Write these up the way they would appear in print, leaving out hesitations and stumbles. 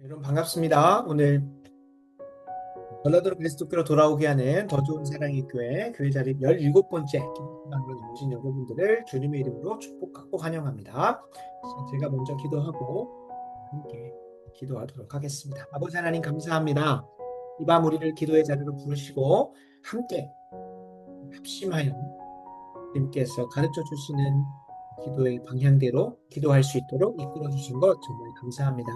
여러분 반갑습니다. 오늘 전라도로 그리스도께로 돌아오게 하는 더 좋은 사랑의 교회 자리 17번째 기도방으로 나오신 여러분들을 주님의 이름으로 축복하고 환영합니다. 제가 먼저 기도하고 함께 기도하도록 하겠습니다. 아버지 하나님 감사합니다. 이 밤 우리를 기도의 자리로 부르시고 함께 합심하여 주님께서 가르쳐 주시는 기도의 방향대로 기도할 수 있도록 이끌어 주신 것 정말 감사합니다.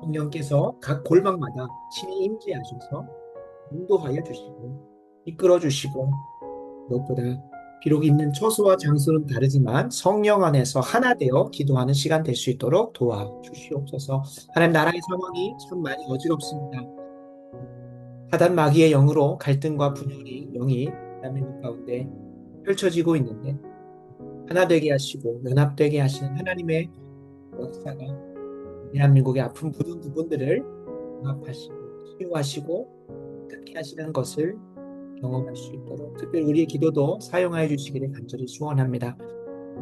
성령께서 각 골방마다 친히 임재하셔서 인도하여 주시고 이끌어 주시고 무엇보다 비록 있는 처소와 장소는 다르지만 성령 안에서 하나 되어 기도하는 시간 될 수 있도록 도와주시옵소서. 하나님 나라의 상황이 참 많이 어지럽습니다. 사단 마귀의 영으로 갈등과 분열이 영이 대한민국 가운데 펼쳐지고 있는데 하나 되게 하시고 연합되게 하시는 하나님의 역사가 대한민국의 아픈 모든 부분들을 연합하시고 치유하시고 끝게 하시는 것을 경험할 수 있도록 특별히 우리의 기도도 사용하여 주시기를 간절히 소원합니다.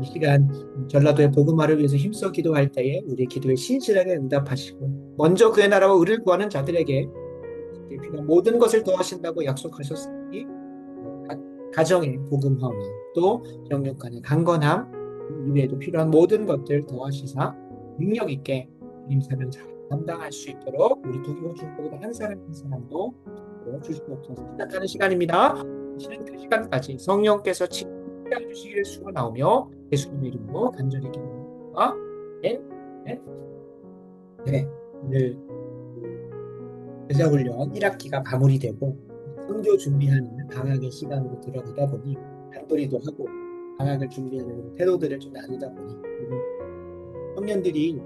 이 시간 전라도의 복음화를 위해서 힘써 기도할 때에 우리의 기도에 신실하게 응답하시고 먼저 그의 나라와 의를 구하는 자들에게 필요한 모든 것을 더하신다고 약속하셨으니 가정의 복음화와 또 영육 간의 강건함 이외에도 필요한 모든 것들 더하시사 능력 있게 주님 사명 잘 감당할 수 있도록 우리 독일고 중보기도 한 사람 한 사람도 주시옵소서. 시작하는 시간입니다. 쉬는 그 시간까지 성령께서 치유해 주시기를 축원하오며 예수님의 이름으로 간절히 기도합니다. 네, 네, 네. 오늘 제자훈련 1학기가 마무리되고 선교 준비하는 방학의 시간으로 들어가다 보니 한도리도 하고 방학을 준비하는 태도들을 좀 나누다 보니 청년들이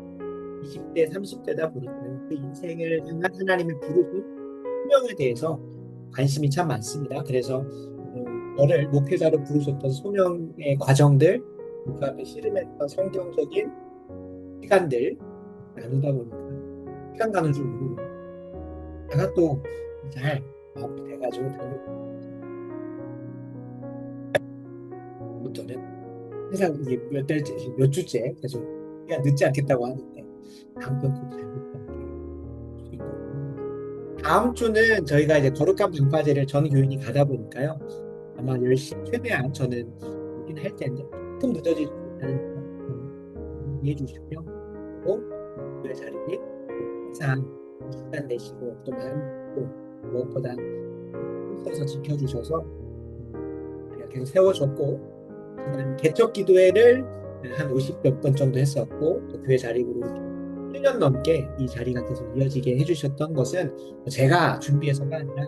20대, 30대다 보니까 그 인생을 향한 하나님의 부르심, 소명에 대해서 관심이 참 많습니다. 그래서 저를 목회자로 부르셨던 소명의 과정들, 그 앞에 씨름했던 성경적인 시간들 나누다 보니까 시간 가는 줄 모르고 제가 또 잘 돼가지고 부터는 항상 이게 몇 달째, 몇 주째 계속 그냥 늦지 않겠다고 하는데 다음 주는 꼭잘 못하게 다음 주는 저희가 이제 거룩한 방파제를 전 교인이 가다 보니까요. 아마 열심히 최대한 저는 오긴 할 텐데 조금 늦어질 수 있다는 이해해 주시고요. 그리고 그 자리에 항상 시간 내시고 또 마음 또 무엇보다 힘써서 지켜주셔서 계속 세워줬고 지난 개척 기도회를 한 50 몇 번 정도 했었고 또 교회 자리로 1년 넘게 이 자리가 계속 이어지게 해주셨던 것은 제가 준비해서가 아니라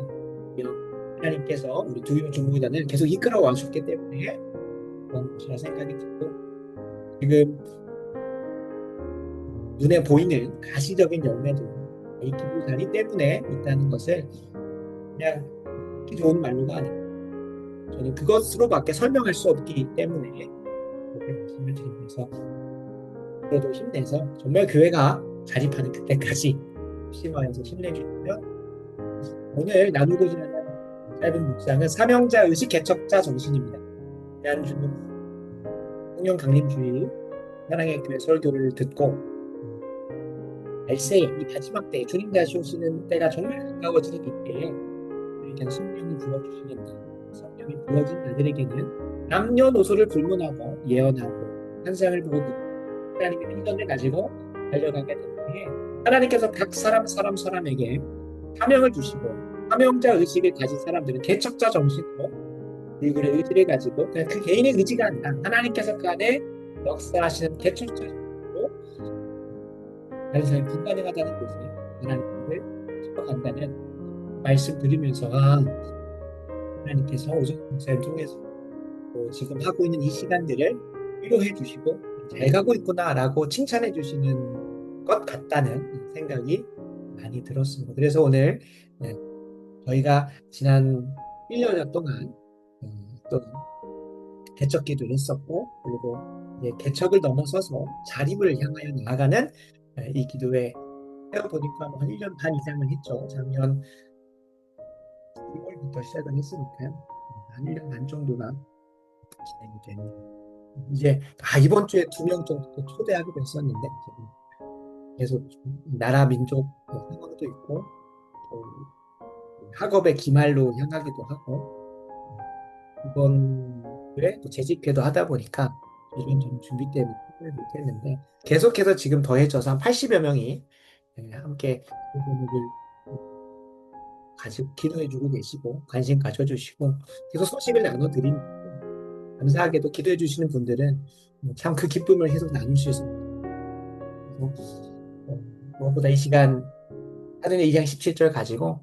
하나님께서 우리 두유 중보단을 계속 이끌어 와주셨기 때문에 그런 것이라 생각이 들고 지금 눈에 보이는 가시적인 열매도 이 기도 자리 때문에 있다는 것을 그냥 듣기 좋은 말로가 아니고 저는 그것으로밖에 설명할 수 없기 때문에 이렇게 말씀을 드리면서 그래도 힘내서 정말 교회가 자립하는 그때까지 심화해서 힘내주시면 오늘 나누고자 하는 짧은 묵상은 사명자 의식 개척자 정신입니다. 대한민국 성령 강림주의 사랑의 교회 설교를 듣고 말세에 이 마지막 때 주님 다시 오시는 때가 정말 가까워지는 이때에 우리에게는 성령이 부어주시는 성령이 부어진 자들에게는 남녀노소를 불문하고 예언하고 환상을 보고 하나님의 비전을 가지고 달려가게 되는데 하나님께서 각 사람에게 사명을 주시고 사명자 의식을 가진 사람들은 개척자 정신으로 얼굴의 의지를 가지고 그냥 그 개인의 의지가 아니라 하나님께서 그 안에 역사하시는 개척자 정신으로 다른 사람이 불가능하다는 것을 하나님을 짚어간다는 말씀 드리면서 하나님께서 오전 목사를 통해서 지금 하고 있는 이 시간들을 위로해 주시고 잘 가고 있구나라고 칭찬해 주시는 것 같다는 생각이 많이 들었습니다. 그래서 오늘 저희가 지난 1년 동안 또 개척 기도를 했었고 그리고 이제 개척을 넘어서서 자립을 향하여 나아가는 이 기도에 세워보니까 한 1년 반 이상을 했죠. 작년 2월부터 시작을 했으니까요. 한 1년 반 정도가 진행이 됩니다. 이제 이번 주에 2명 정도 초대하기로 했었는데 계속 나라 민족 수도 있고 또 학업의 기말로 향하기도 하고 이번 주에 또 재직회도 하다 보니까 이런저런 준비 때문에 못했는데 계속해서 지금 더해져서 한 80여 명이 함께 교육을 가지고 기도해주고 계시고 관심 가져주시고 계속 소식을 나눠드리는 감사하게도 기도해주시는 분들은 참 그 기쁨을 계속 나눌 수 있습니다. 그래서 무엇보다 이 시간 사도행전 2장 17절 가지고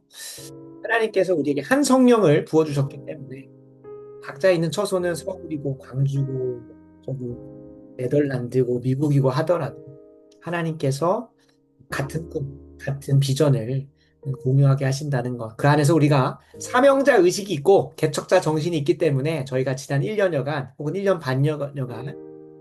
하나님께서 우리에게 한 성령을 부어주셨기 때문에 각자 있는 처소는 서울이고 광주고 저기 네덜란드고 미국이고 하더라도 하나님께서 같은 꿈, 같은 비전을 공유하게 하신다는 것. 그 안에서 우리가 사명자 의식이 있고 개척자 정신이 있기 때문에 저희가 지난 1년여간 혹은 1년 반여간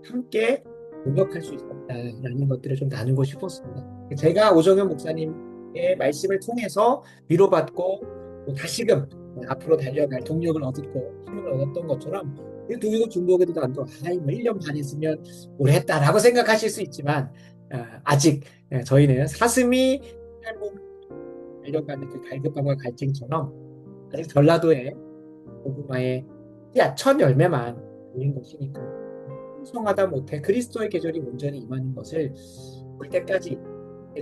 함께 동역할 수 있었다라는 것들을 좀 나누고 싶었습니다. 제가 오정현 목사님의 말씀을 통해서 위로받고 또 다시금 앞으로 달려갈 동력을 얻었고 힘을 얻었던 것처럼 동이고 중국에도 나도 아이 뭐 1년 반 했으면 오래 했다라고 생각하실 수 있지만 아직 저희는 사슴이 삶을 달려가는 그 갈급함과 갈증처럼 아직 전라도에 고구마의 씨앗 첫 열매만 보인 것이니까 풍성하다 못해 그리스도의 계절이 온전히 임하는 것을 볼 때까지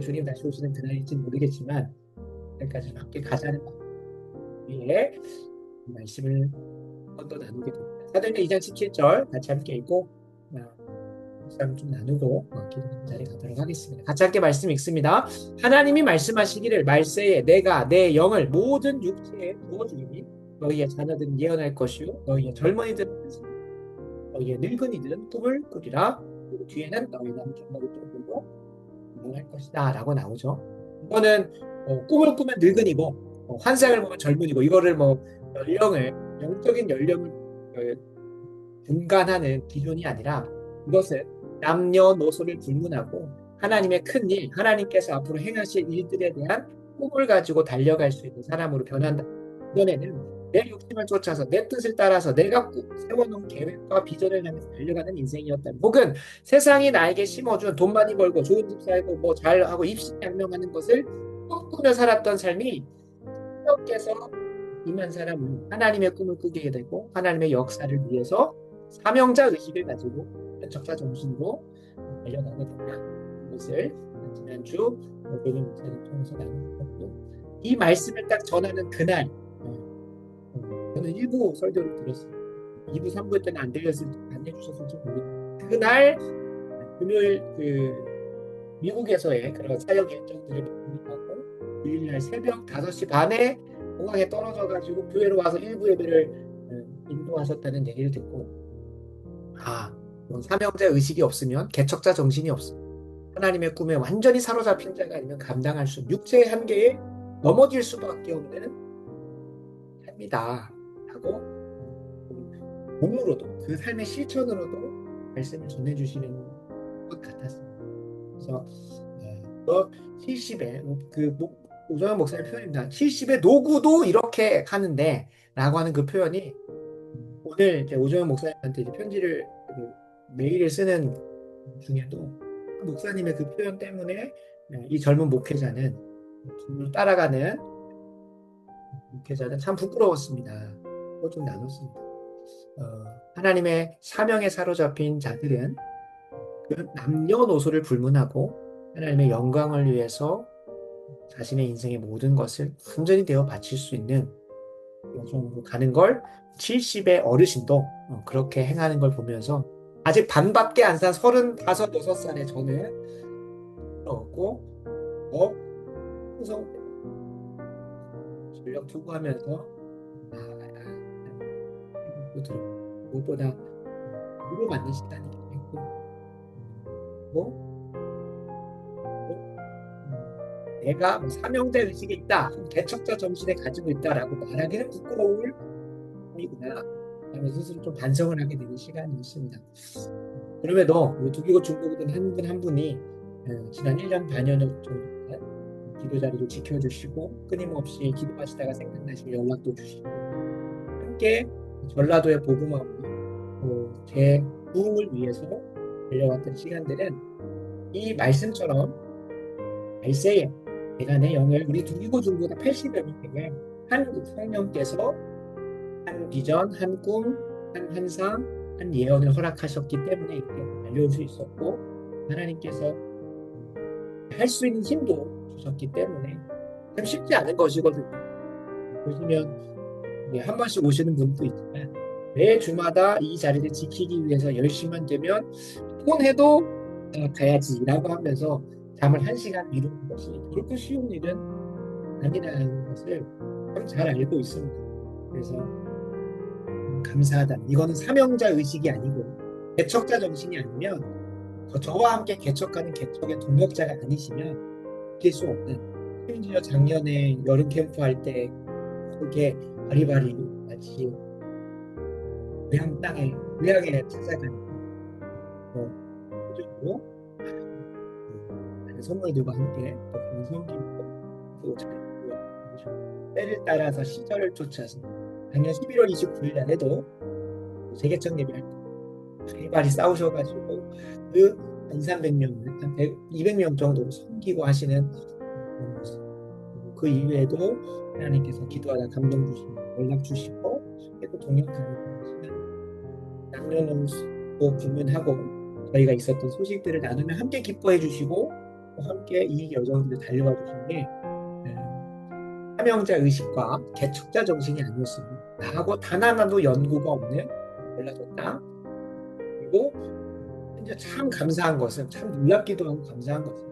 주님 다시 오시는 그날일지는 모르겠지만 그때까지 함께 가자는 위에 말씀을 또 나누게 됩니다. 사도행전 2장 17절 같이 함께 읽고 묵상 좀 나누고 기도하는 자리에 가도록 하겠습니다. 같이 함께 말씀 읽습니다. 하나님이 말씀하시기를 말세에 내가 내 영을 모든 육체에 부어주리니 너희의 자녀들은 예언할 것이요 너희의 젊은이들은 너희의 늙은이들은 꿈을 꾸리라. 그리고 뒤에는 너희 남은 경력을 뚫고 할 것이다 라고 나오죠. 이거는 꿈을 꾸면 늙은이고 환상을 보면 젊은이고 이거를 뭐 연령을 영적인 연령을 분간하는 기준이 아니라 이것은 남녀노소를 불문하고 하나님의 큰 일, 하나님께서 앞으로 행하실 일들에 대한 꿈을 가지고 달려갈 수 있는 사람으로 변한다. 이번에는 내 욕심을 쫓아서 내 뜻을 따라서 내가 세워놓은 계획과 비전을 향해서 달려가는 인생이었다. 혹은 세상이 나에게 심어준 돈 많이 벌고 좋은 집 살고 뭐 잘하고 입신양명하는 것을 꿈꾸며 살았던 삶이 하나님께서 임한 사람은 하나님의 꿈을 꾸게 되고 하나님의 역사를 위해서 사명자 의식을 가지고 적자 정신으로 달려가게 된다. 이것을 지난주 오병희 목사님 통해서 나누었고 이 말씀을 딱 전하는 그날 저는 일부 설교를 들었어요. 2부, 3부 때는 안 해주셨을지 모르겠어요. 그날 금요일 미국에서의 그런 사역 일정들을 마무리하고 주일날 새벽 5시 반에 공항에 떨어져가지고 교회로 와서 일부 예배를 인도하셨다는 얘기를 듣고 사명자 의식이 없으면 개척자 정신이 없으면 하나님의 꿈에 완전히 사로잡힌 자가 아니면 감당할 수 없는 육체의 한계에 넘어질 수밖에 없는 삶이다 하고 몸으로도 그 삶의 실천으로도 말씀을 전해주시는 것 같았습니다. 그래서 70에 오정현 목사님 표현입니다. 70의 노구도 이렇게 하는데 라고 하는 그 표현이 오늘 이제 오정현 목사님한테 이제 편지를 메일을 쓰는 중에도 목사님의 그 표현 때문에 이 젊은 목회자는 따라가는 목회자는 참 부끄러웠습니다. 그거 좀 나눴습니다. 하나님의 사명에 사로잡힌 자들은 그 남녀노소를 불문하고 하나님의 영광을 위해서 자신의 인생의 모든 것을 완전히 되어 바칠 수 있는 여정으로 가는 걸 70의 어르신도 그렇게 행하는 걸 보면서 아직 반밖에 안 산 35, 6살의 저는 부러웠고 풍성 전력 투구하면서 무엇보다 위로받는 시간이 있고 내가 사명자 의식이 있다, 개척자 정신에 가지고 있다라고 말하기는 부끄러울 뿐이구나 하면서 스스로 좀 반성을 하게 되는 시간이었습니다. 그럼에도 두기고 중국이든 한 분 한 분이 지난 1년 반여 정도 기도 자리도 지켜주시고 끊임없이 기도하시다가 생각나시면 연락도 주시고 함께 전라도의 복음화와 제 부흥을 위해서 달려왔던 시간들은 이 말씀처럼 말세에 대간의 영을 우리 두기고 중보다 80여 명에게 한 성령께서 한 비전, 한 꿈, 한 환상, 한 예언을 허락하셨기 때문에 이렇게 알려올 수 있었고 하나님께서 할 수 있는 힘도 주셨기 때문에 참 쉽지 않은 것이거든요. 보시면 한 번씩 오시는 분도 있지만 매 주마다 이 자리를 지키기 위해서 10시만 되면 피곤해도 가야지라고 하면서 잠을 1시간 미루는 것이 그렇게 쉬운 일은 아니라는 것을 참 잘 알고 있습니다. 그래서 감사하다. 이거는 사명자 의식이 아니고 개척자 정신이 아니면 저와 함께 개척하는 개척의 동역자가 아니시면 이길 수 없는 심지어 작년에 여름 캠프 할 때 그렇게 바리바리 마치 고향 땅에 고향에 찾아가는 표정으로 선물들과 함께 또 그런 섬기고 또 잘 때를 따라서 시절을 쫓아서 작년 11월 29일 날에도 세계청 예배할 때 바리바리 싸우셔가지고 그 2,300명, 한 200명 정도로 섬기고 하시는 모습. 그 이외에도 하나님께서 기도하다 감동 주시고 연락 주시고 또 동역하는 시간 남녀노소 불문하고 저희가 있었던 소식들을 나누며 함께 기뻐해 주시고 또 함께 이 여정들을 달려와 주신 게 사명자 의식과 개척자 정신이 아니었으면 나하고 단 하나도 연고가 없는 전라도 땅 그리고 진짜 참 감사한 것은 참 놀랍기도 하고 감사한 것은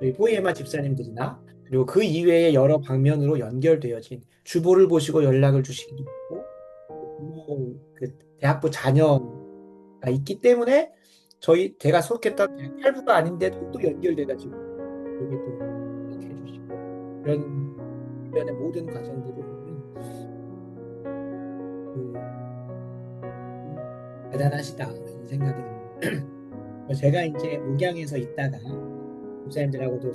저희 포이에마 집사님들이나 그리고 그 이외의 여러 방면으로 연결되어진 주보를 보시고 연락을 주시기도 하고 그 대학부 자녀가 있기 때문에 제가 속했던 대학 8부가 아닌데도 또 연결돼가지고 여기 또 이렇게 해주시고 이런 주변의 모든 과정들을 보면 대단하시다 이런 생각이 듭니다. 제가 이제 목양에서 있다가 목사님들하고도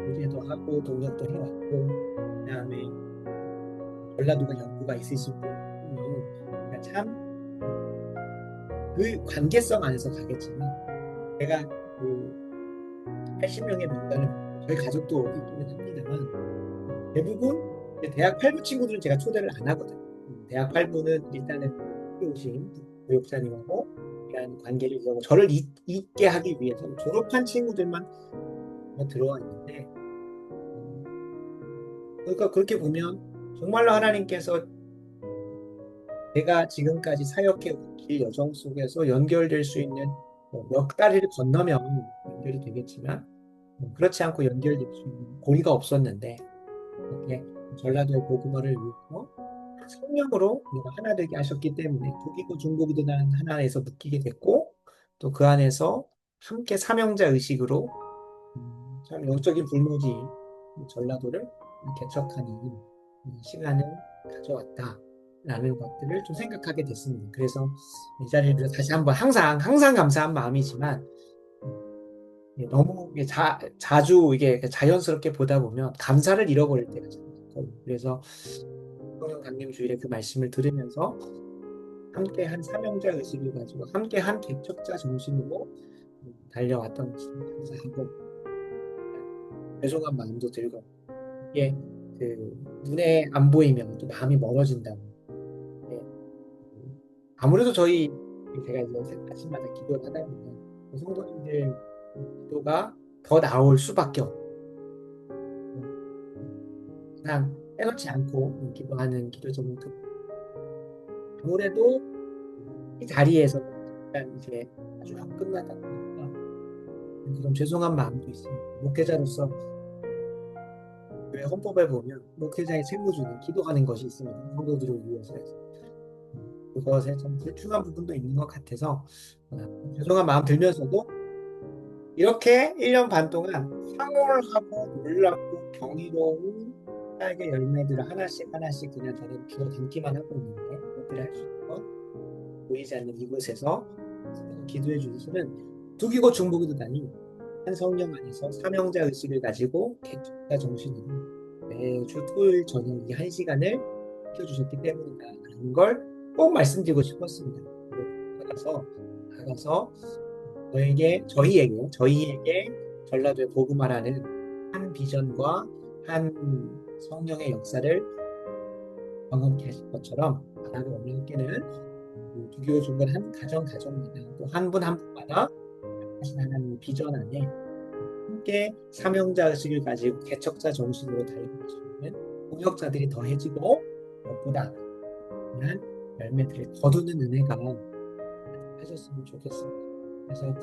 교제도 하고 동역도 해왔고 그다음에 전라도가 연구가 있으신 분이 그러니까 참 그 관계성 안에서 가겠지만 제가 그 80명의 명단을 저희 가족도 있기는 합니다만 대부분 대학 8부 친구들은 제가 초대를 안 하거든요. 대학 8부는 일단은 오신 교육자님하고 이런 관계를 이어서 저를 있게 하기 위해서 졸업한 친구들만 들어와 있는데 그러니까 그렇게 보면 정말로 하나님께서 제가 지금까지 사역해 온 길 여정 속에서 연결될 수 있는 몇 다리를 건너면 연결이 되겠지만 그렇지 않고 연결될 수 있는 고리가 없었는데 이렇게 전라도의 복음화를 위해서 성령으로 우리가 하나 되게 하셨기 때문에 북이고 중국이든 하나에서 묶이게 됐고 또 그 안에서 함께 사명자 의식으로 참 영적인 불모지 전라도를 개척하는 시간을 가져왔다라는 것들을 좀 생각하게 됐습니다. 그래서 이 자리를 다시 한번 항상 감사한 마음이지만 너무 자주 이게 자연스럽게 보다 보면 감사를 잃어버릴 때가 참 있거든요. 그래서 성령 강림 주일에 그 말씀을 들으면서 함께한 사명자 의식을 가지고 함께한 개척자 정신으로 달려왔던 것을 감사하고 죄송한 마음도 들고 이게 눈에 안 보이면 또 마음이 멀어진다고. 아무래도 제가 이제 아침마다 기도를 하다 보면 성도님들 기도가 더 나올 수밖에 없고 그냥 빼놓지 않고 기도하는 기도 제목도 아무래도 이 자리에서 일단 이제 아주 끝나다 보니까 그런 죄송한 마음도 있습니다. 목회자로서 교회 헌법에 보면 목회자의 책무주는 기도하는 것이 있습니다. 성도들을 위해서 해서 그것에 좀 불충한 부분도 있는 것 같아서 죄송한 마음 들면서도 이렇게 1년 반 동안 황홀하고 놀랍고 경이로운 딸기 열매들을 하나씩 그냥 저는 주워 담기만 하고 있는데 그것들을 할 수 있는 건 보이지 않는 이곳에서 기도해 주시는 두기고 중보기도 다니 한 성령 안에서 사명자 의식을 가지고 개척자 정신으로 매주 토요일 저녁 이 1시간을 지켜주셨기 때문이다라는 걸 꼭 말씀드리고 싶었습니다. 나가서 저희에게 전라도의 복음화라는 한 비전과 한 성령의 역사를 경험케 하실 것처럼 바라고 오늘께는 주기도 중간 한 가정마다 또 한 분 한 분마다 하신 하나님의 비전 안에 함께 사명자 의식을 가지고 개척자 정신으로 달리고 계시는 동역자들이 더해지고 무엇보다 한 열매들을 거두는 은혜가 하셨으면 좋겠습니다. 그래서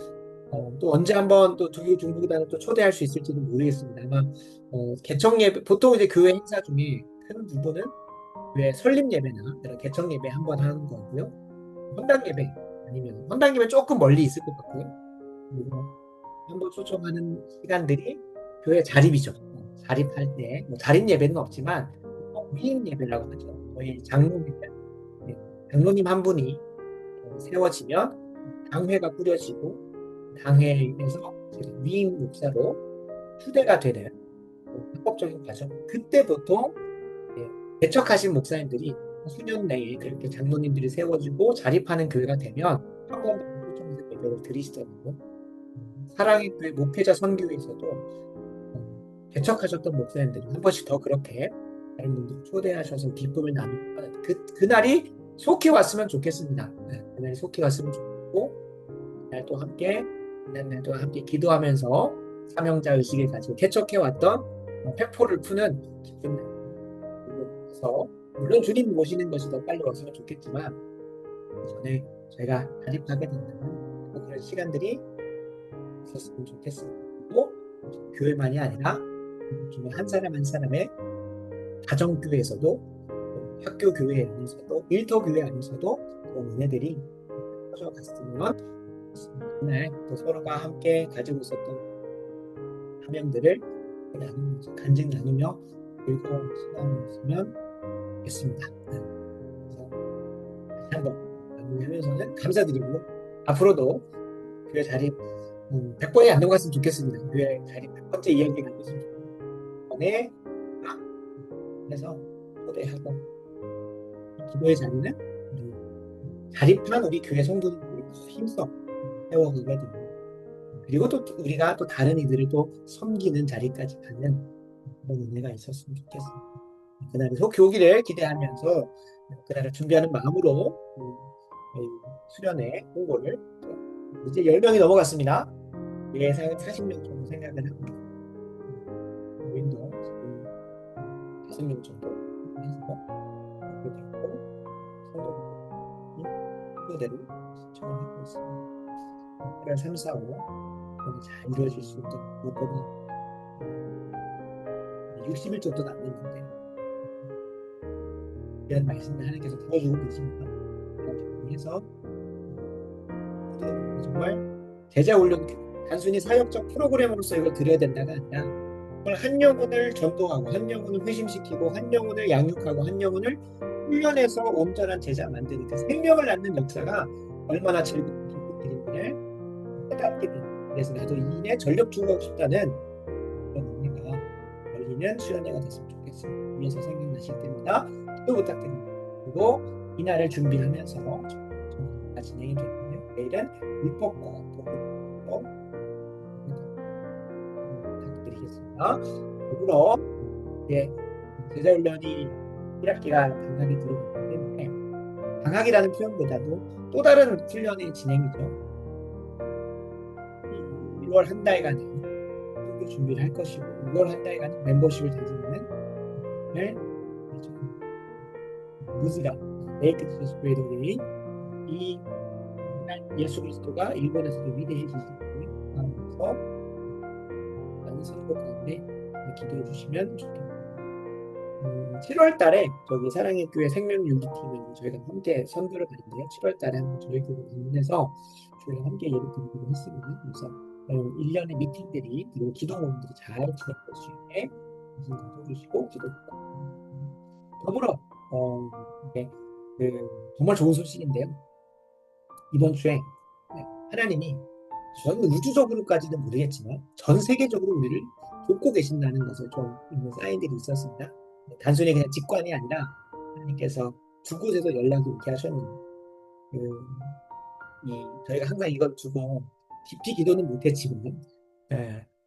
또 언제 한번 또 두교 중보기단을 또 초대할 수 있을지는 모르겠습니다. 아마 개척 예배 보통 이제 교회 행사 중에 큰 부분은 교회 설립 예배나 이런 개척 예배 한번 하는 거고요. 헌당 예배 아니면 헌당 예배 조금 멀리 있을 것 같고요. 그리고 한번 초청하는 시간들이 교회 자립이죠. 자립할 때 뭐 자립 예배는 없지만 위임 예배라고 하죠. 저희 장로님 네, 장로님 한 분이 세워지면 당회가 꾸려지고 당회에서 위임 목사로 추대가 되는 합법적인 과정. 그때 보통 개척하신 목사님들이 수년 내에 그렇게 장로님들이 세워지고 자립하는 교회가 되면 한 번 더 초청해서 예배를 드리시더라고요. 사랑의 교회 목회자 선교회에서도 개척하셨던 목사님들이 한 번씩 더 그렇게 다른 분들 초대하셔서 기쁨을 나누고 하는 그날이 속히 왔으면 좋겠습니다. 그날이 속히 왔으면 좋겠고 그날 또 함께 지난날도 함께 기도하면서 사명자 의식을 가지고 개척해왔던 폐포를 푸는 기쁜 날에서 물론 주님 모시는 것이 더 빨리 왔으면 좋겠지만 그 전에 저희가 자립하게 된다면 그런 시간들이 있었으면 좋겠습니다. 또 교회만이 아니라 한 사람 한 사람의 가정교회에서도 학교 교회 안에서도 일터 교회 안에서도 그런 은혜들이 퍼져갔으면 그날 또 서로가 함께 가지고 있었던 사명들을 나누면서 간증 나누며 즐거운 시간이었으면 좋겠습니다. 그래서 다시 한번 마무리하면서는 감사드리고 앞으로도 교회 자립 100번이 안 넘어갔으면 좋겠습니다. 교회 자립 100번째 이야기가 있으면 좋겠습니다. 번에 그래서 초대하고 기도의 자리는 자립한 우리 교회 성도들이 힘써 세워가게 됩니다. 그리고 또 우리가 또 다른 이들을 또 섬기는 자리까지 가는 그런 은혜가 있었으면 좋겠습니다. 그날이 속히 오기를 기대하면서 그날을 준비하는 마음으로 저희 수련회 홍보를 이제 10명이 넘어갔습니다. 예상은 40명 정도 생각을 합니다. 우리도 지금 5명 정도 해서 그렇게 됐고 성도들이 신청을 하고 있습니다. 8월 3, 4, 5 잘 이루어질 수 있도록 무엇보다 60일 정도 남았는데 이런 말씀을 하나님께서 보여주고 계십니다. 그래서 정말 제자 훈련 단순히 사역적 프로그램으로서 이걸 드려야 된다가 아니라 정말 한 영혼을 전도하고 한 영혼을 회심시키고 한 영혼을 양육하고 한 영혼을 훈련해서 온전한 제자 만드니까 생명을 낳는 역사가 얼마나 즐거운 일인지를 깨닫게 됩니다. 그래서 나도 이인에 전력 투구하고 싶다는 그런 의미가 열리는 수련회가 됐으면 좋겠습니다. 위에서 생각나실 때입니다. 기도 부탁드립니다. 그리고 이날을 준비하면서 정말 진행이 되거든요. 내일은 율법과 도덕으로 부탁드리겠습니다. 더불어 제자훈련이 1학기가 방학이 들어갔기 때문에 방학이라는 표현보다도 또 다른 훈련의 진행이죠. 1월 한 달간은 선교 준비를 할 것이고 6월 한 달간은 멤버십을 다지는 무지가 네이크 지저스 브레이더웨이 이 예수 그리스도가 일본에서도 위대해지시고 하면서 많은 선교 가운데 기도해 주시면 좋겠습니다. 7월 달에 저기 사랑의 교회 생명윤기팀을 저희가 함께 선교를 가는데요. 7월 달에 한번 저희 교회 방문해서 저희가 함께 예배 드리기로 했습니다. 그래서 1년의 미팅들이 그리고 기도 모임들이 잘 진행될 수 있게 말씀 해주시고 기도 더불어 정말 좋은 소식인데요. 이번 주에 하나님이 전 우주적으로까지는 모르겠지만 전 세계적으로 우리를 돕고 계신다는 것을 좀 있는 사인들이 있었습니다. 단순히 그냥 직관이 아니라 하나님께서 두 곳에서 연락이 오게 하셨는데 저희가 항상 이걸 두고 깊이 기도는 못했지만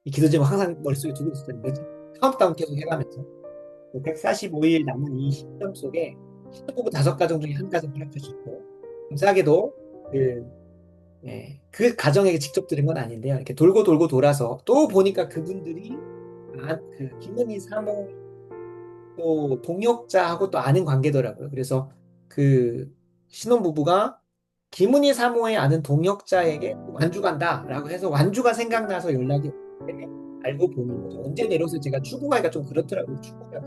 이 기도 제목 항상 머릿속에 두고 있었던 거죠. 카운트다운 계속 해가면서 145일 남은 이 시점 속에 신혼부부 5가정 중에 한 가정 허락하셨고, 감사하게도 그 가정에게 직접 들은 건 아닌데요. 이렇게 돌고 돌고 돌아서 또 보니까 그분들이 그 김은희 사모 또 동역자하고 또 아는 관계더라고요. 그래서 그 신혼부부가 김은희 사모의 아는 동역자에게 완주 간다라고 해서 완주가 생각나서 연락이 오는데 알고 보니 거죠. 언제 내려서 제가 출국하기가 좀 그렇더라고요. 출국을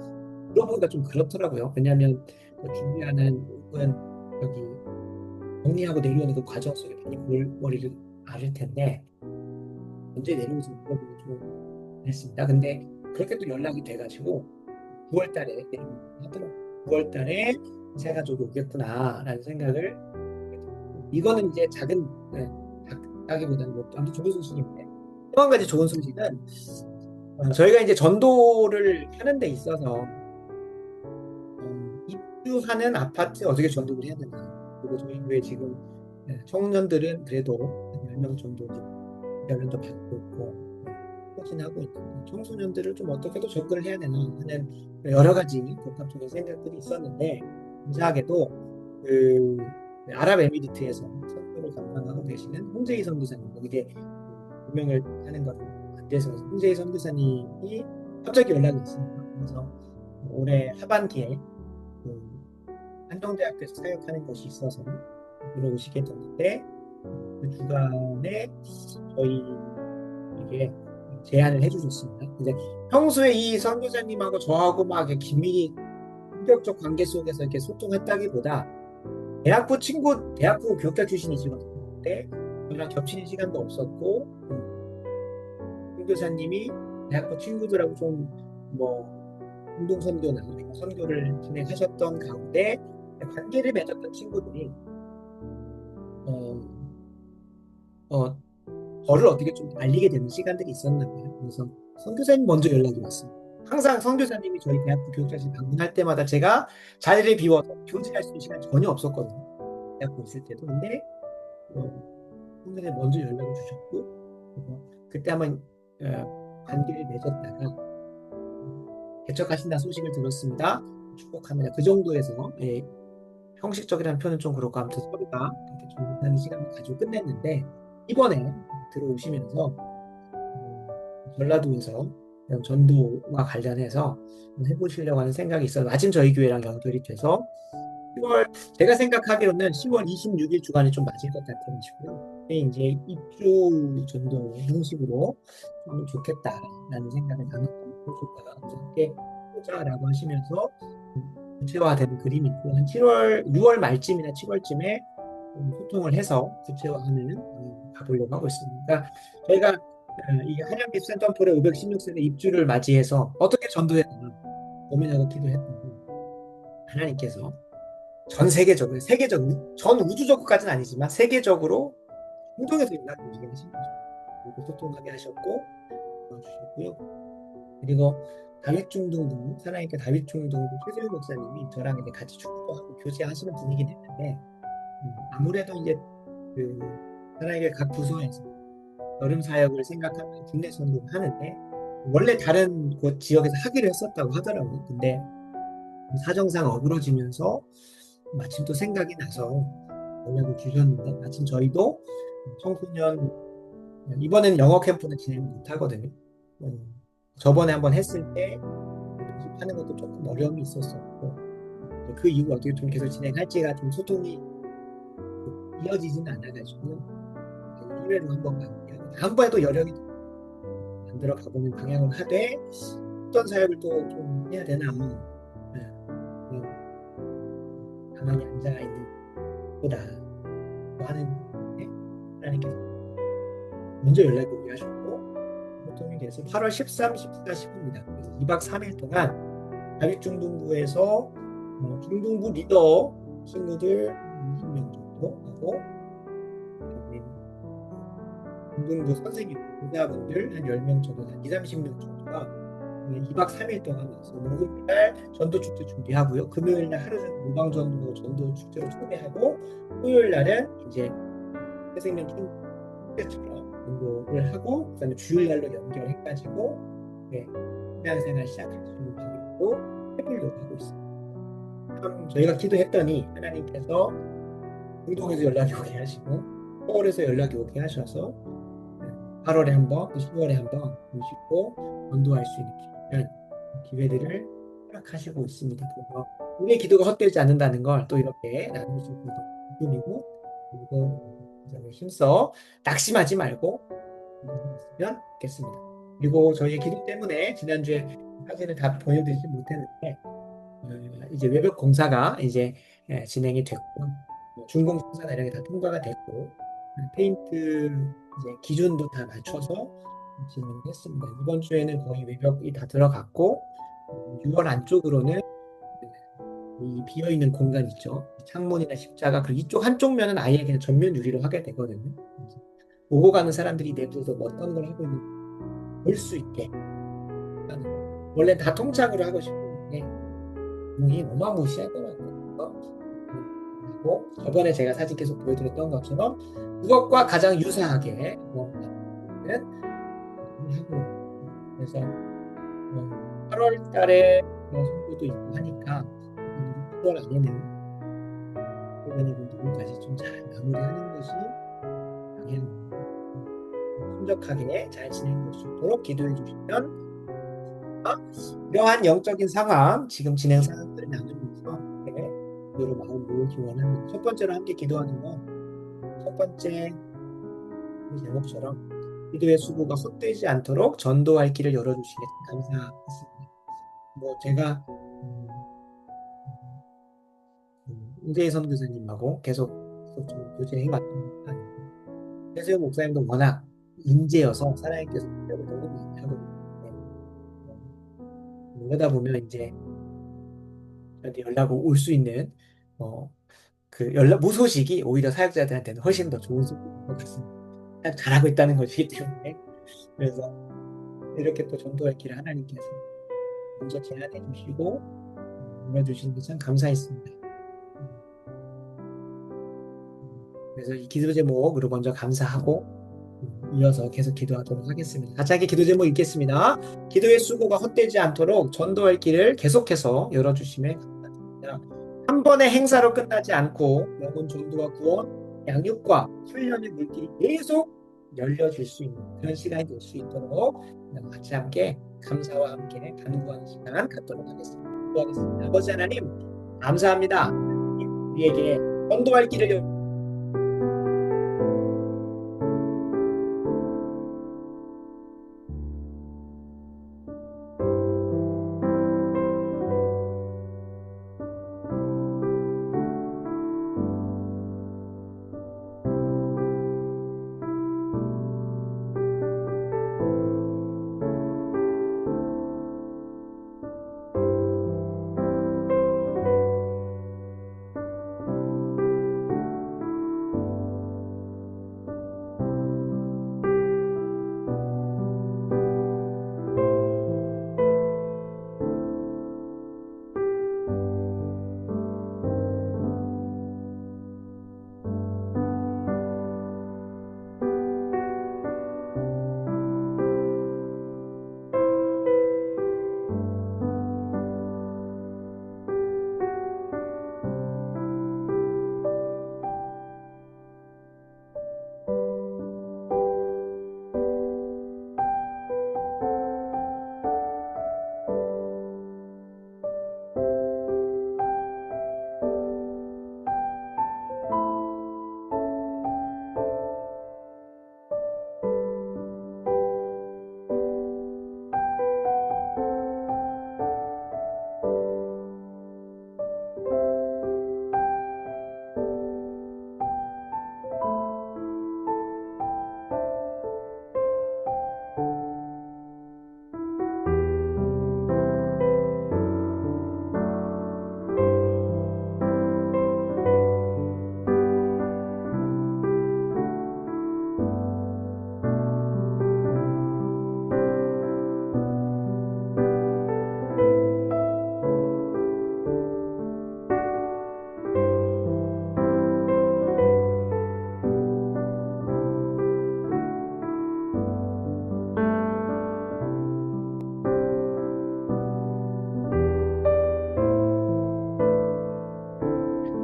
물어보기가 좀 그렇더라고요. 왜냐하면 그 준비하는 혹은 여기 정리하고 내려오는 그 과정 속에 많이 골머리를 앓을 텐데 언제 내려오지 물어보고 좀 그랬습니다. 근데 그렇게 또 연락이 돼가지고 9월 달에 하더라고요. 9월 달에 새 가족이 오겠구나라는 생각을 이거는 이제 작은 작다기보다는 뭐 아무튼 좋은 소식인데 또 한 가지 좋은 소식은 저희가 이제 전도를 하는 데 있어서 입주하는 아파트 어떻게 전도를 해야 되나 그리고 저희 교회 지금 청년들은 그래도 한 10명 정도 연령도 받고 있고 헌신하고 있는데 청소년들을 좀 어떻게 또 접근을 해야 되나 하는 여러 가지 복합적인 생각들이 있었는데 감사하게도 그 아랍에미리트에서 선교를 담당하고 계시는 홍재희 선교사님 거기에 유명을 하는 건 안 돼서 홍재희 선교사님이 갑자기 연락이 있습니다. 그래서 올해 하반기에 그 한동대학교에서 사역하는 것이 있어서 들어오시게 됐는데 그 주간에 저희에게 제안을 해주셨습니다. 근데 평소에 이 선교사님하고 저하고 막 이렇게 긴밀히 인격적 관계 속에서 이렇게 소통했다기보다 대학부 교육자 출신이시거든요. 근데 저랑 겹치는 시간도 없었고 선교사님이 대학부 친구들하고 좀 뭐 운동 선교나 선교를 진행하셨던 가운데 관계를 맺었던 친구들이 어, 어, 저를 어떻게 좀 알리게 되는 시간들이 있었나 봐요. 그래서 선교사님 먼저 연락이 왔어요. 항상 선교사님이 저희 대학부 교육자실 방문할 때마다 제가 자리를 비워서 교제할 수 있는 시간이 전혀 없었거든요. 대학부 있을 때도. 근데 선교사님 먼저 연락을 주셨고 그때 한번 관계를 맺었다가 개척하신다 소식을 들었습니다. 축복합니다. 그 정도에서 형식적이라는 표현은 좀 그렇고 아무튼 서로가 이렇게 좀 만나는 시간을 가지고 끝냈는데 이번에 들어오시면서 전라도에서 전도와 관련해서 해보시려고 하는 생각이 있어서 마침 저희 교회랑 연결이 돼서 10월 제가 생각하기로는 10월 26일 주간이 좀 맞을 것 같아가지고요. 근데 이제 입주 전도 형식으로 좀 좋겠다라는 생각을 나눴던 교수가 함께 보자라고 하시면서 구체화된 그림이 있고 한 6월 말쯤이나 7월쯤에 소통을 해서 구체화하는 가보려고 하고 있습니다. 그러니까 저희가 이 한양기술센터폴의 516세대 입주를 맞이해서 어떻게 전도해야 되나 고민하고 기도했더니 하나님께서 전 세계적으로 전 우주적으로까지는 아니지만 세계적으로 행동에서 연락 움직이게 하신 거죠. 그리고 소통하게 하셨고 도와주셨고요. 그리고 다윗중등부 사랑니까 다윗중등부 최재훈 목사님이 저랑 이제 같이 축구도 하고 교제하시는 분위기는 있는데 아무래도 이제 그 사랑니까 각 부서에서 여름 사역을 생각하면 국내 선교를 하는데 원래 다른 곳 지역에서 하기로 했었다고 하더라고요. 근데 사정상 어그러지면서 마침 또 생각이 나서 연락을 주셨는데 마침 저희도 청소년 이번에는 영어 캠프는 진행 못 하거든요. 저번에 한번 했을 때 연습하는 것도 조금 어려움이 있었었고 그 이후 어떻게 좀 계속 진행할지가 좀 소통이 이어지지는 않아가지고 1회로 한번 가는데 다음번에도 여력이 만들어 가보는 방향을 하되 어떤 사역을 또 좀 해야 되나 가만히 앉아 있는 보다 하는 하나님께서 먼저 연락이 오게 하셨고 소통이 돼서 8월 13, 14, 15입니다. 그래서 2박 3일 동안 다윗중등부에서 중등부 리더 친구들 20명 정도 하고 중등부 선생님, 교사분들 한 10명 정도, 한 2, 30명 정도가 2박 3일 동안 와서 목요일날 전도축제 준비하고요. 금요일날 하루 종일 무방전도 전도축제로 초대하고 토요일날은 이제 새생명 축제처럼 전도를 하고 그다음에 주일날로 연결해가지고 신앙생활 시작할 수 있는 방법으로 해보려고 하고 있습니다. 참 저희가 기도했더니 하나님께서 중동에서 연락이 오게 하시고 서울에서 연락이 오게 하셔서 8월에 한 번, 또 10월에 한 번 모시고 전도할 수 있는 기회들을 허락하시고 있습니다. 그래서 우리의 기도가 헛되지 않는다는 걸 또 이렇게 나눌 수 있는 기쁨이고, 그리고 힘써 낙심하지 말고 했으면 좋겠습니다. 그리고 저희의 기도 때문에 지난주에 사진을 다 보여드리지 못했는데 이제 외벽 공사가 이제 진행이 됐고 준공 공사나 이런 게 다 통과가 됐고 페인트 이제 기준도 다 맞춰서 진행했습니다. 이번 주에는 거의 외벽이 다 들어갔고 6월 안쪽으로는 이 비어 있는 공간 있죠. 창문이나 십자가 그 이쪽 한쪽 면은 아예 그냥 전면 유리로 하게 되거든요. 그래서 오고 가는 사람들이 내부에서 어떤 걸 하고 있는지 볼 수 있게 원래 다 통창으로 하고 싶은데 공이 어마무시하더라고요. 그리고 저번에 제가 사진 계속 보여드렸던 것처럼 그것과 가장 유사하게 하고 그래서 8월 달에 선거도 있고 하니까 6월 안에는 대변인 부분까지 좀 잘 마무리하는 것이 당연히 순적하게 잘 진행될 수 있도록 기도해 주시면 이러한 영적인 상황 지금 진행 상황들을 나누면서 기도로 마음 모으기 원합니다. 첫 번째로 함께 기도하는 건 첫 번째 제목처럼 기도의 수고가 헛되지 않도록 전도할 길을 열어주시니 감사했습니다. 뭐 제가 우재희 선교사님하고 계속 좀 교제해 왔던 최수영 목사님도 워낙 인재여서 사랑님께서 기도를 너무 많이 하거든요. 그러다 보면 이제 저한테 연락 올 수 있는 그 연락 무소식이 오히려 사역자들한테는 훨씬 더 좋은 소식인 것 같습니다. 잘하고 있다는 것이기 때문에 그래서 이렇게 또 전도할 길을 하나님께서 먼저 제안해 주시고 알려주시는 게 참 감사했습니다. 그래서 이 기도 제목으로 먼저 감사하고 이어서 계속 기도하도록 하겠습니다. 같이 함께 기도 제목 읽겠습니다. 기도의 수고가 헛되지 않도록 전도할 길을 계속해서 열어주심에 감사드립니다. 한 번의 행사로 끝나지 않고 영혼 전도와 구원, 양육과 훈련의 물길이 계속 열려질 수 있는 그런 시간이 될 수 있도록 같이 함께 감사와 함께 간구하는 시간 갖도록 하겠습니다. 기도하겠습니다. 아버지 하나님 감사합니다. 우리에게 전도할 길을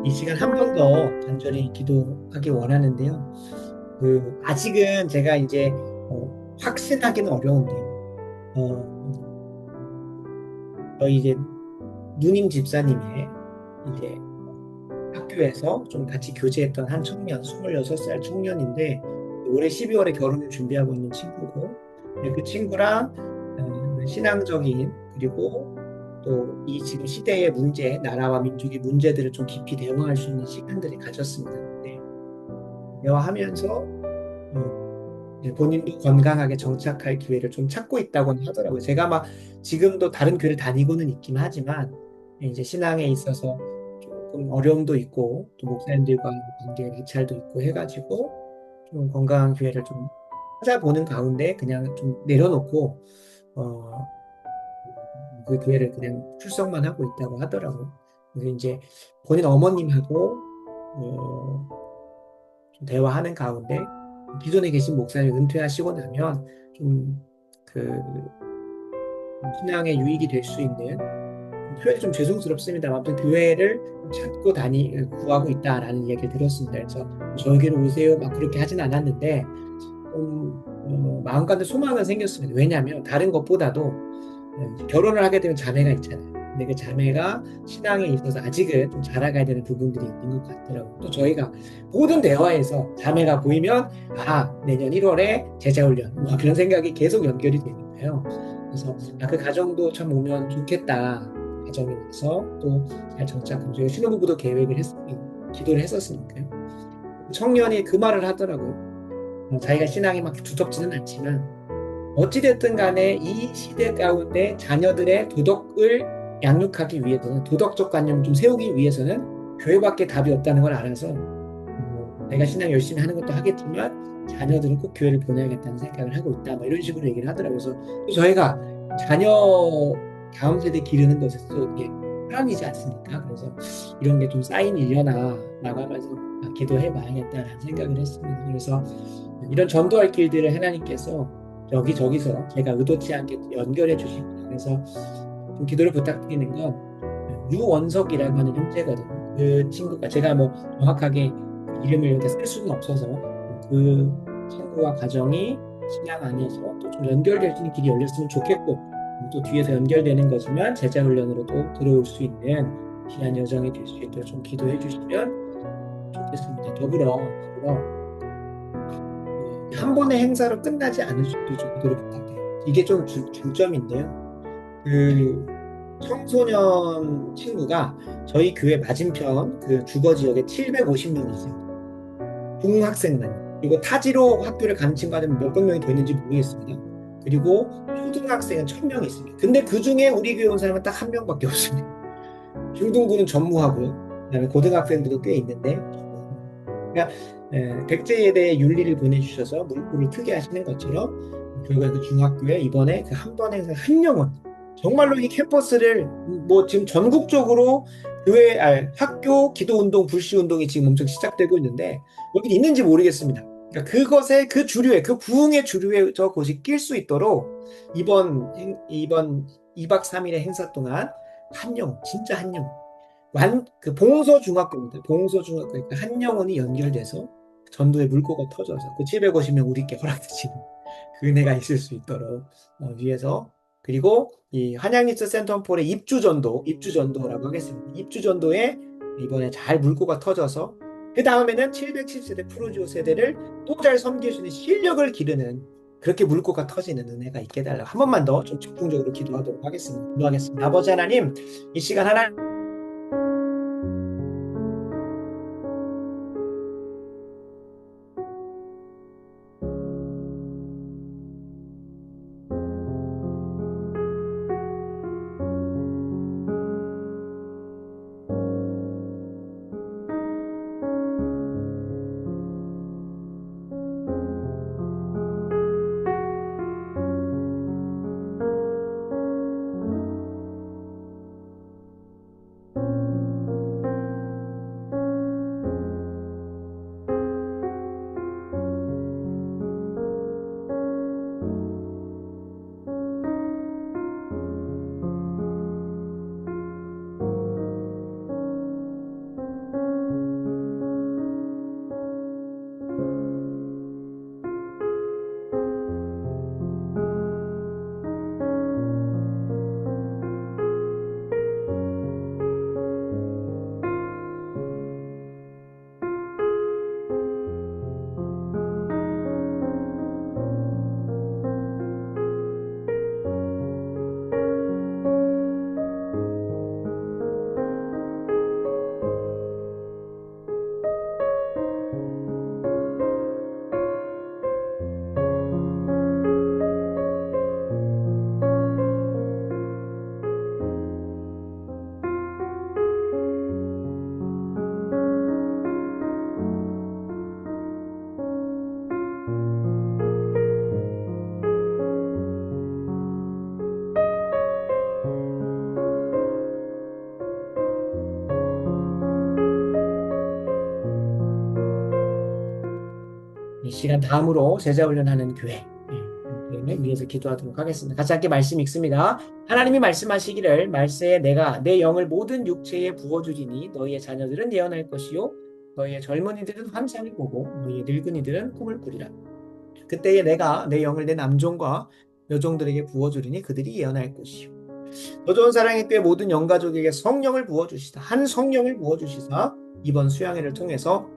이 시간 한 번 더 간절히 기도하기 원하는데요. 아직은 제가 이제 확신하기는 어려운데요. 저희 이제 누님 집사님의 이제 학교에서 좀 같이 교제했던 한 청년, 26살 청년인데 올해 12월에 결혼을 준비하고 있는 친구고 그 친구랑 신앙적인 그리고 또 이 지금 시대의 문제, 나라와 민족의 문제들을 좀 깊이 대화할 수 있는 시간들을 가졌습니다. 네. 대화하면서 이제 본인도 건강하게 정착할 기회를 좀 찾고 있다고는 하더라고요. 제가 막 지금도 다른 교회를 다니고는 있긴 하지만 이제 신앙에 있어서 조금 어려움도 있고 또 목사님들과 관계 개찰도 있고 해가지고 좀 건강한 기회를 좀 찾아보는 가운데 그냥 좀 내려놓고 어, 그 교회를 그냥 출석만 하고 있다고 하더라고요. 그래서 이제 본인 어머님하고 좀 대화하는 가운데 기존에 계신 목사님 은퇴하시고 나면 좀그 신앙에 유익이 될 수 있는 표현이 좀 죄송스럽습니다. 아무튼 교회를 찾고 구하고 있다라는 얘기를 들었습니다. 그래서 저에게로 오세요 막 그렇게 하진 않았는데 마음 가운데 소망은 생겼습니다. 왜냐하면 다른 것보다도 결혼을 하게 되면 자매가 있잖아요. 근데 그 자매가 신앙에 있어서 아직은 좀 자라가야 되는 부분들이 있는 것 같더라고요. 또 저희가 모든 대화에서 자매가 보이면 내년 1월에 제자훈련 뭐 그런 생각이 계속 연결이 되는 거예요. 그래서 그 가정도 참 오면 좋겠다. 가정이 와서 또 잘 정착하면 저희 신혼부부도 기도를 했었으니까요. 청년이 그 말을 하더라고요. 자기가 신앙이 막 두텁지는 않지만 어찌됐든 간에 이 시대 가운데 자녀들의 도덕을 양육하기 위해서는 도덕적 관념을 좀 세우기 위해서는 교회밖에 답이 없다는 걸 알아서 내가 신앙 열심히 하는 것도 하겠지만 자녀들은 꼭 교회를 보내야겠다는 생각을 하고 있다. 뭐 이런 식으로 얘기를 하더라고요. 그래서 또 저희가 자녀 다음 세대 기르는 것에서 이게 사람이지 않습니까? 그래서 이런 게 좀 쌓인 일려나 나가면서 기도해 봐야겠다라는 생각을 했습니다. 그래서 이런 전도할 길들을 하나님께서 여기저기서 제가 의도치 않게 연결해 주십니다. 그래서 좀 기도를 부탁드리는 건 유원석이라고 하는 형제거든요. 그 친구가 제가 뭐 정확하게 그 이름을 이렇게 쓸 수는 없어서 그 친구와 가정이 신앙 안에서 또 좀 연결될 수 있는 길이 열렸으면 좋겠고 또 뒤에서 연결되는 거지만 제자훈련으로도 들어올 수 있는 귀한 여정이 될 수 있도록 좀 기도해 주시면 좋겠습니다. 더불어 한 번의 행사로 끝나지 않을 수 있도록 좀 기도를 부탁드려요. 이게 좀 중점인데요. 그 청소년 친구가 저희 교회 맞은편 그 주거 지역에 750명이 있어요. 중학생만. 그리고 타지로 학교를 가는 친구는 몇백 명이 더 있는지 모르겠습니다. 그리고 초등학생은 1000명이 있습니다. 근데 그 중에 우리 교회 온 사람은 딱 한 명밖에 없습니다. 중등부는 전무하고요. 그다음에 고등학생들도 꽤 있는데 그러니까 백제예대 윤리를 보내주셔서 문구를 트게 하시는 것처럼 결국에 그 중학교에 이번에 그 한 번 행사 한 영혼 정말로 이 캠퍼스를 뭐 지금 전국적으로 학교 기도운동 불시운동이 지금 엄청 시작되고 있는데 여기 있는지 모르겠습니다. 그러니까 그것의 그 주류에 그 부흥의 주류에 저 곳이 낄 수 있도록 이번 2박 3일의 행사 동안 한 영혼 진짜 한 영혼 그 봉서중학교입니다. 봉서중학교에 한 영혼이 연결돼서 전도의 물꼬가 터져서 그 750명 우리께 허락되시는 그 은혜가 있을 수 있도록 위해서 그리고 이 한양리스 센터폴의 입주전도라고 하겠습니다. 입주전도에 이번에 잘 물꼬가 터져서 그 다음에는 770세대 프로지오 세대를 또 잘 섬길 수 있는 실력을 기르는 그렇게 물꼬가 터지는 은혜가 있게 해달라고 한 번만 더 좀 집중적으로 기도하도록 하겠습니다. 기도하겠습니다. 아버지 하나님 이 시간 하나님 이 시간 다음으로 제자 훈련하는 교회, 교회를 위해서 기도하도록 하겠습니다. 같이 함께 말씀 읽습니다. 하나님이 말씀하시기를 말세에 내가 내 영을 모든 육체에 부어주리니 너희의 자녀들은 예언할 것이요 너희의 젊은이들은 환상을 보고 너희의 늙은이들은 꿈을 꾸리라. 그때에 내가 내 영을 내 남종과 여종들에게 부어주리니 그들이 예언할 것이요 더 좋은 사랑의 교회 모든 영가족에게 성령을 부어주시다. 한 성령을 부어주시사 이번 수양회를 통해서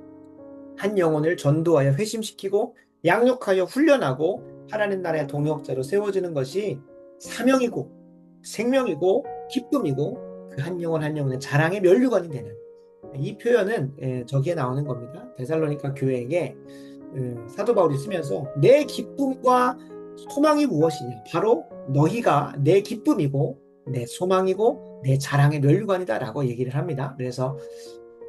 한 영혼을 전도하여 회심시키고 양육하여 훈련하고 하나님 나라의 동역자로 세워지는 것이 사명이고 생명이고 기쁨이고 그 한 영혼 한 영혼의 자랑의 면류관이 되는 이 표현은 저기에 나오는 겁니다. 데살로니가 교회에게 사도 바울이 쓰면서 내 기쁨과 소망이 무엇이냐? 바로 너희가 내 기쁨이고 내 소망이고 내 자랑의 면류관이다라고 얘기를 합니다. 그래서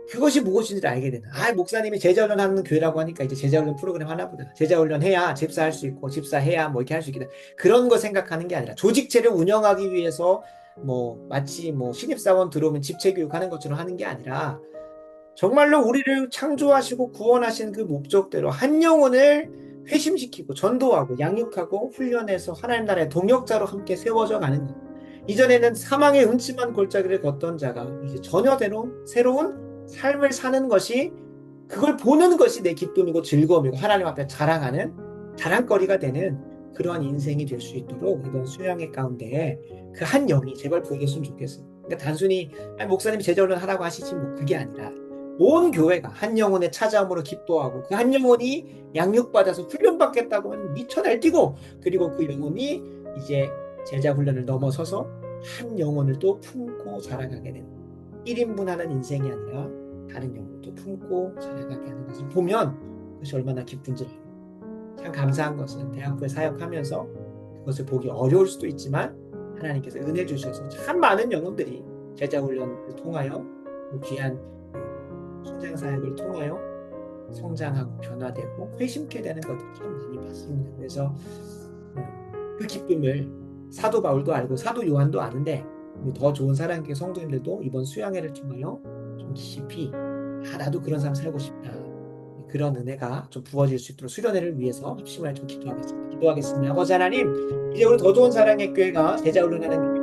그것이 무엇인지를 알게 되는. 목사님이 제자훈련 하는 교회라고 하니까 이제 제자훈련 프로그램 하나보다. 제자훈련 해야 집사할 수 있고 집사해야 뭐 이렇게 할 수 있겠다. 그런 거 생각하는 게 아니라 조직체를 운영하기 위해서 마치 신입사원 들어오면 집체교육하는 것처럼 하는 게 아니라 정말로 우리를 창조하시고 구원하신 그 목적대로 한 영혼을 회심시키고 전도하고 양육하고 훈련해서 하나님 나라의 동역자로 함께 세워져 가는 것. 이전에는 사망의 음침한 골짜기를 걷던 자가 이제 전혀대로 새로운 삶을 사는 것이 그걸 보는 것이 내 기쁨이고 즐거움이고 하나님 앞에 자랑하는 자랑거리가 되는 그러한 인생이 될 수 있도록 이번 수양회 가운데 그 한 영이 제발 보였으면 좋겠어요. 그러니까 단순히 목사님이 제자훈련 하라고 하시지 그게 아니라 온 교회가 한 영혼의 찾아옴으로 기도하고 그 한 영혼이 양육받아서 훈련받겠다고 하면 미쳐 날뛰고 그리고 그 영혼이 이제 제자 훈련을 넘어서서 한 영혼을 또 품고 자라가게 되는 1인분 하는 인생이 아니라 다른 영혼을 또 품고 자라가게 하는 것을 보면 그것이 얼마나 기쁜지 참 감사한 것은 대학교에 사역하면서 그것을 보기 어려울 수도 있지만 하나님께서 은혜 주셔서 참 많은 영혼들이 제자 훈련을 통하여 귀한 성장 사역을 통하여 성장하고 변화되고 회심케 되는 것들을 참 많이 봤습니다. 그래서 그 기쁨을 사도 바울도 알고 사도 요한도 아는데 더 좋은 사랑의 성도님들도 이번 수양회를 통하여 좀 깊이 나도 그런 삶 살고 싶다. 그런 은혜가 좀 부어질 수 있도록 수련회를 위해서 합심하여 좀 기도하겠습니다. 아버지 하나님, 이제 우리 더 좋은 사랑의 교회가 제자 훈련하는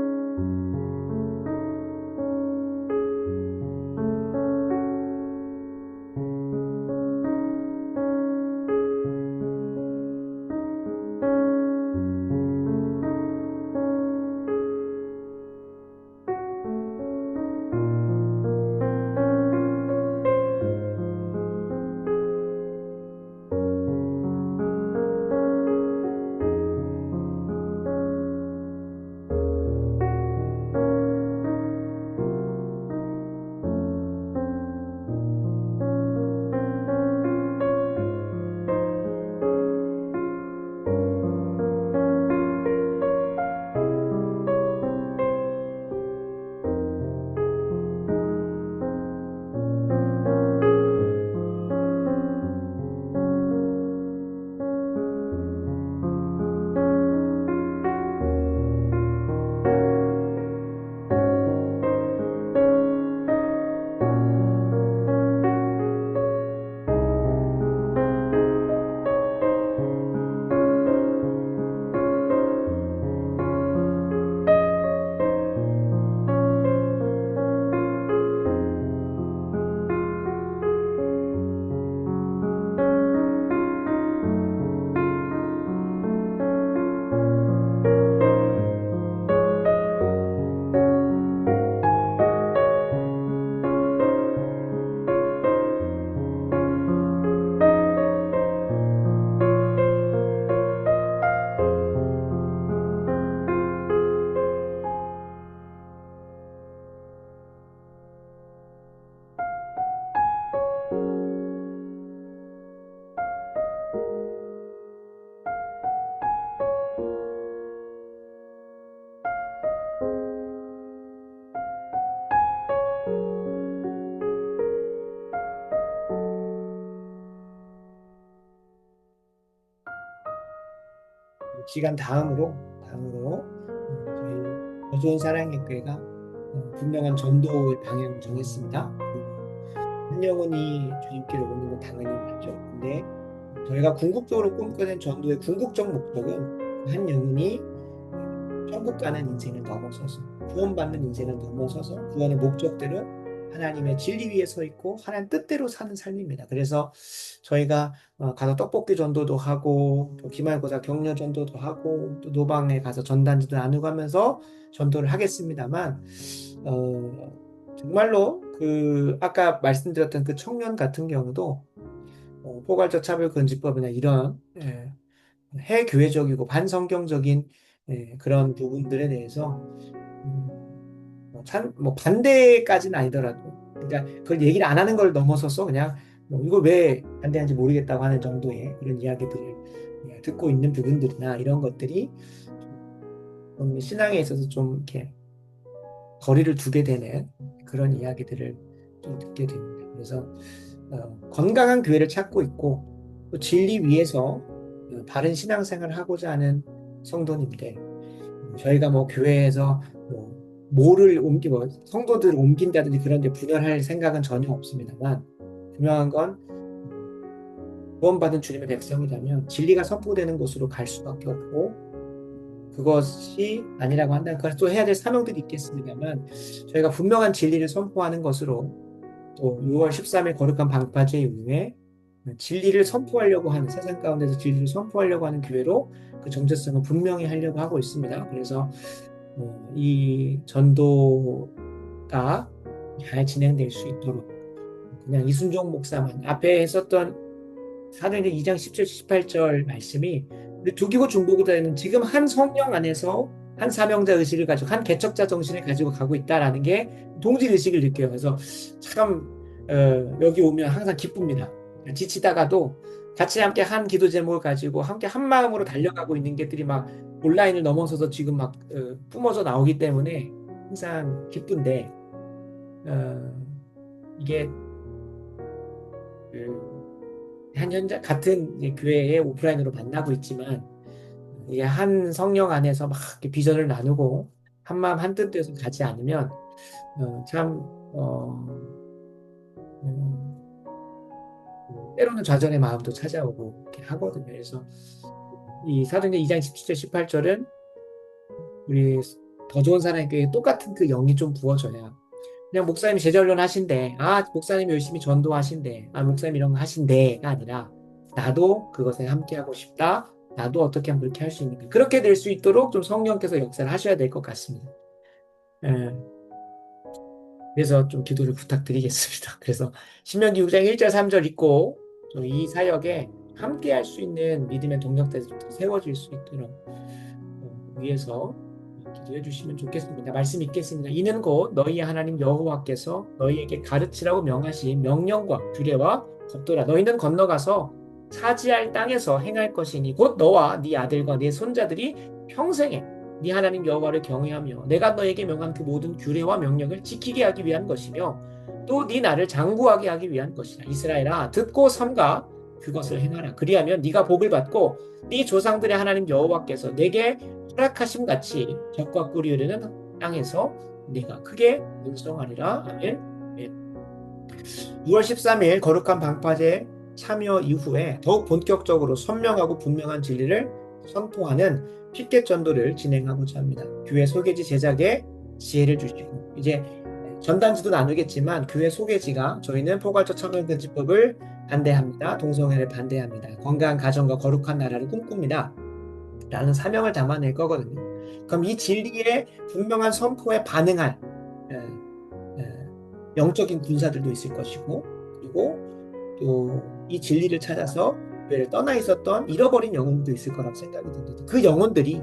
시간 다음으로 저희 더 좋은 사랑의 교회가 분명한 전도의 방향을 정했습니다. 한 영혼이 주님께로 오는 건 당연히 맞죠. 근데 저희가 궁극적으로 꿈꾸는 전도의 궁극적 목적은 한 영혼이 천국 가는 인생을 넘어서서 구원받는 인생을 넘어서서 구원의 목적대로 하나님의 진리 위에 서 있고 하나님 뜻대로 사는 삶입니다. 그래서 저희가 가서 떡볶이 전도도 하고 또 기말고사 격려 전도도 하고 또 노방에 가서 전단지도 나누고 하면서 전도를 하겠습니다만 정말로 그 아까 말씀드렸던 그 청년 같은 경우도 포괄적 차별금지법이나 이런 해교회적이고 반성경적인 그런 부분들에 대해서 뭐 반대까지는 아니더라도 그러니까 그걸 얘기를 안 하는 걸 넘어서서 그냥 뭐 이걸 왜 반대하는지 모르겠다고 하는 정도의 이런 이야기들을 듣고 있는 부분들이나 이런 것들이 좀 신앙에 있어서 좀 이렇게 거리를 두게 되는 그런 이야기들을 좀 듣게 됩니다. 그래서 건강한 교회를 찾고 있고 또 진리 위에서 바른 신앙생활을 하고자 하는 성도님들 저희가 뭐 교회에서 뭐를 성도들을 옮긴다든지 그런 데 분열할 생각은 전혀 없습니다만 분명한 건 구원받은 주님의 백성이라면 진리가 선포되는 곳으로 갈 수밖에 없고 그것이 아니라고 한다면 그걸 또 해야 될 사명들이 있겠습니다만 저희가 분명한 진리를 선포하는 것으로 또 6월 13일 거룩한 방파제 이후에 진리를 선포하려고 하는 세상 가운데서 진리를 선포하려고 하는 교회로 그 정체성을 분명히 하려고 하고 있습니다. 그래서 이 전도가 잘 진행될 수 있도록 그냥 이순종 목사만 앞에 했었던 사도행전 2장 17, 18절 말씀이 우리 두기고 중보기도에는 지금 한 성령 안에서 한 사명자 의식을 가지고 한 개척자 정신을 가지고 가고 있다라는 게 동질 의식을 느껴요. 그래서 참 여기 오면 항상 기쁩니다. 지치다가도 같이 함께 한 기도 제목을 가지고 함께 한 마음으로 달려가고 있는 것들이 막 온라인을 넘어서서 지금 막 뿜어져 나오기 때문에 항상 기쁜데 이게 한 현장 같은 교회에 오프라인으로 만나고 있지만 이게 한 성령 안에서 막 비전을 나누고 한 마음 한 뜻에서 가지 않으면 참 때로는 좌절의 마음도 찾아오고 이렇게 하거든요. 그래서 이 사도행전 2장 17절 18절은 우리 더 좋은 사람의 교회에 똑같은 그 영이 좀 부어져야 그냥 목사님이 제자훈련 하신대 목사님이 열심히 전도하신대 목사님 이런 거 하신대가 아니라 나도 그것에 함께하고 싶다 나도 어떻게 하면 그렇게 할 수 있는가 그렇게 될 수 있도록 좀 성령께서 역사를 하셔야 될 것 같습니다. 그래서 좀 기도를 부탁드리겠습니다. 그래서 신명기 6장 1절 3절 읽고 좀 이 사역에 함께 할 수 있는 믿음의 동력들이 세워질 수 있도록 위해서 기도해 주시면 좋겠습니다. 말씀 읽겠습니다. 이는 곧 너희 하나님 여호와께서 너희에게 가르치라고 명하신 명령과 규례와 법도라. 너희는 건너가서 차지할 땅에서 행할 것이니 곧 너와 네 아들과 네 손자들이 평생에 네 하나님 여호와를 경외하며 내가 너에게 명한 그 모든 규례와 명령을 지키게 하기 위한 것이며 또 네 나를 장구하게 하기 위한 것이라. 이스라엘아 듣고 삼가 그것을 행하라. 그리하면 네가 복을 받고 네 조상들의 하나님 여호와께서 내게 허락하심 같이 젖과 꿀이 흐르는 땅에서 네가 크게 번성하리라. 아멘. 6월 13일 거룩한 방파제 참여 이후에 더욱 본격적으로 선명하고 분명한 진리를 선포하는 피켓 전도를 진행하고자 합니다. 교회 소개지 제작에 지혜를 주시고 이제 전단지도 나누겠지만 교회 소개지가 저희는 포괄적 청년금지법을 반대합니다. 동성애를 반대합니다. 건강한 가정과 거룩한 나라를 꿈꿉니다. 라는 사명을 담아낼 거거든요. 그럼 이 진리의 분명한 선포에 반응할 영적인 군사들도 있을 것이고 그리고 또 이 진리를 찾아서 교회를 떠나 있었던 잃어버린 영혼들도 있을 거라고 생각이 듭니다. 그 영혼들이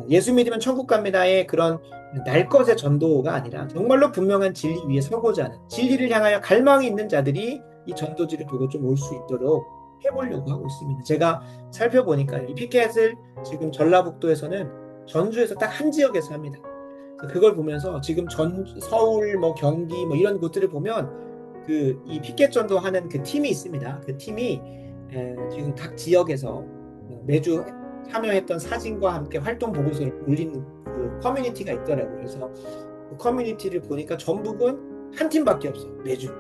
예수 믿으면 천국 갑니다의 그런 날 것의 전도가 아니라 정말로 분명한 진리 위에 서고자 하는 진리를 향하여 갈망이 있는 자들이 이 전도지를 보고 좀 올 수 있도록 해보려고 하고 있습니다. 제가 살펴보니까 이 피켓을 지금 전라북도에서는 전주에서 딱 한 지역에서 합니다. 그걸 보면서 지금 서울, 경기 이런 곳들을 보면 이 피켓 전도하는 그 팀이 있습니다. 그 팀이 지금 각 지역에서 매주 참여했던 사진과 함께 활동 보고서를 올리는 그 커뮤니티가 있더라고요. 그래서 그 커뮤니티를 보니까 전북은 한 팀밖에 없어요. 매주.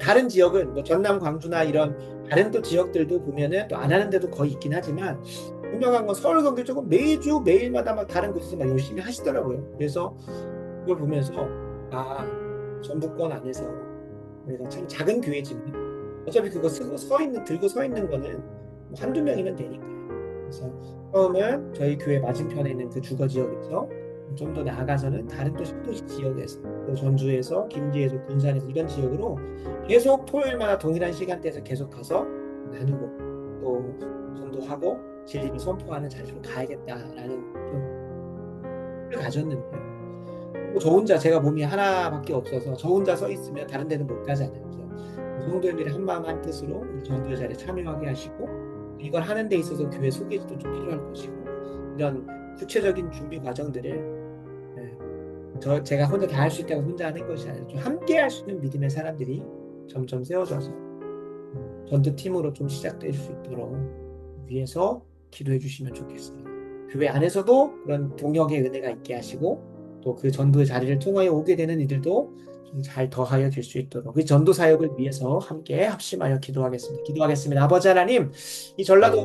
다른 지역은 뭐 전남, 광주나 이런 다른 또 지역들도 보면은 또 안 하는 데도 거의 있긴 하지만 분명한 건 서울, 경기 쪽은 매주 매일마다 막 다른 곳에서 막 열심히 하시더라고요. 그래서 그걸 보면서 아, 전북권 안에서 우리가 참 작은 교회지만 어차피 그거 쓰고 서 있는 들고 서 있는 거는 뭐 한두 명이면 되니까요. 그래서 처음은 저희 교회 맞은편에 있는 그 주거 지역에서 좀 더 나아가서는 다른 또 신도시 지역에서 또 전주에서 김제에서 군산에서 이런 지역으로 계속 토요일마다 동일한 시간대에서 계속 가서 나누고 또 전도하고 진리를 선포하는 자리로 가야겠다라는 좀 가졌는데 저 혼자 제가 몸이 하나밖에 없어서 저 혼자 서 있으면 다른 데는 못 가잖아요. 그래서 성도님들이 한 마음 한 뜻으로 이 전도의 자리에 참여하게 하시고 이걸 하는 데 있어서 교회 소개도 좀 필요할 것이고 이런 구체적인 준비 과정들을 예, 제가 혼자 다 할 수 있다고 혼자 하는 것이 아니라 좀 함께 할 수 있는 믿음의 사람들이 점점 세워져서 전도팀으로 좀 시작될 수 있도록 위해서 기도해 주시면 좋겠습니다. 교회 안에서도 그런 동역의 은혜가 있게 하시고 또 그 전도의 자리를 통하여 오게 되는 이들도 좀 잘 더하여 줄 수 있도록 그 전도 사역을 위해서 함께 합심하여 기도하겠습니다. 기도하겠습니다. 아버지 하나님, 이 전라도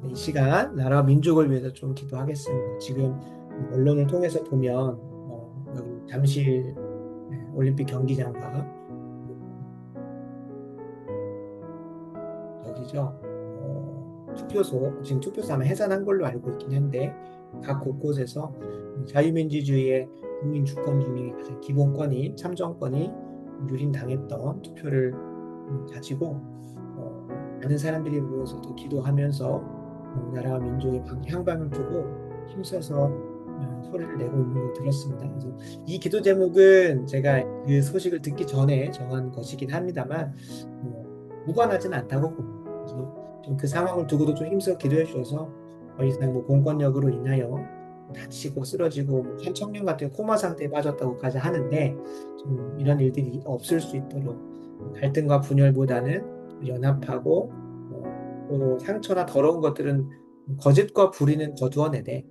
이 시간 나라와 민족을 위해서 좀 기도하겠습니다. 지금 언론을 통해서 보면 여기 잠실 올림픽 경기장과 여기죠. 투표소 지금 투표소 아마 해산한 걸로 알고 있긴 한데 각 곳곳에서 자유민주주의의 국민 주권 중에 가장 기본권이 참정권이 유린당했던 투표를 가지고 많은 사람들이 모여서 또 기도하면서 나라와 민족의 향방을 두고 힘써서 소리를 내고 있는 걸 들었습니다. 그래서 이 기도 제목은 제가 그 소식을 듣기 전에 정한 것이긴 합니다만 무관하지는 않다고 봅니다. 그래서 좀 그 상황을 두고도 좀 힘써 기도해 주셔서 더 이상 뭐 공권력으로 인하여 다치고 쓰러지고 한 청년 같은 코마 상태에 빠졌다고까지 하는데 좀 이런 일들이 없을 수 있도록 갈등과 분열보다는 연합하고 또 상처나 더러운 것들은 거짓과 불의는 거두어내되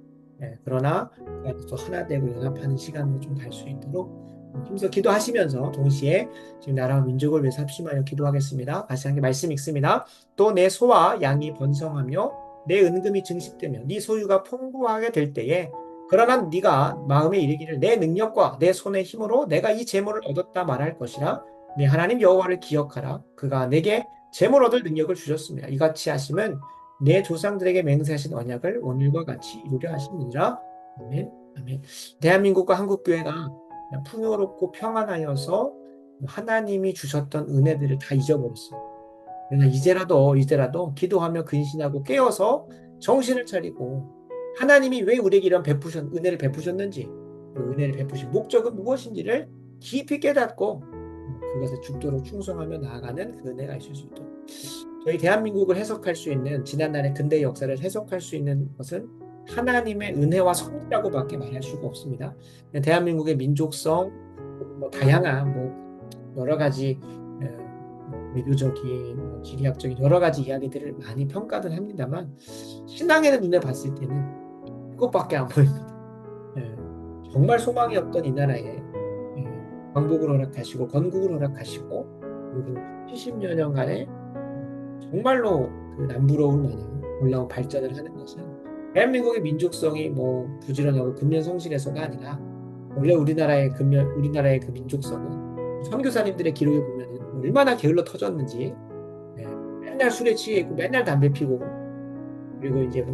그러나 그 안에서 하나 되고 연합하는 시간으로 좀 갈 수 있도록 힘써 기도하시면서 동시에 지금 나라와 민족을 위해서 합심하여 기도하겠습니다. 다시 한번 말씀 읽습니다. 또 내 소와 양이 번성하며 내 은금이 증식되며 네 소유가 풍부하게 될 때에 그러나 네가 마음에 이르기를 내 능력과 내 손의 힘으로 내가 이 재물을 얻었다 말할 것이라. 내 하나님 여호와를 기억하라. 그가 내게 재물 얻을 능력을 주셨습니다. 이같이 하심은 내 조상들에게 맹세하신 언약을 오늘과 같이 이루려 하심이니라. 아멘. 아멘. 대한민국과 한국교회가 풍요롭고 평안하여서 하나님이 주셨던 은혜들을 다 잊어버렸어요. 그러나 이제라도 기도하며 근신하고 깨어서 정신을 차리고 하나님이 왜 우리에게 이런 은혜를 베푸셨는지, 그 은혜를 베푸신 목적은 무엇인지를 깊이 깨닫고 그것에 죽도록 충성하며 나아가는 그 은혜가 있을 수 있도록. 저희 대한민국을 해석할 수 있는, 지난날의 근대 역사를 해석할 수 있는 것은 하나님의 은혜와 섭리라고밖에 말할 수가 없습니다. 대한민국의 민족성, 다양한 여러 가지 외교적인, 지리학적인 여러 가지 이야기들을 많이 평가를 합니다만 신앙의 눈에 봤을 때는 그것밖에 안 보입니다. 정말 소망이 없던 이 나라에 광복을 허락하시고 건국을 허락하시고 그리고 70여 년간의 정말로 그 남부러울 만한 놀라운 발전을 하는 것은 대한민국의 민족성이 부지런하고 근면성실해서가 아니라 원래 우리나라의 그 민족성은 선교사님들의 기록에 보면 얼마나 게을러 터졌는지, 맨날 술에 취해 있고 맨날 담배 피고 그리고 이제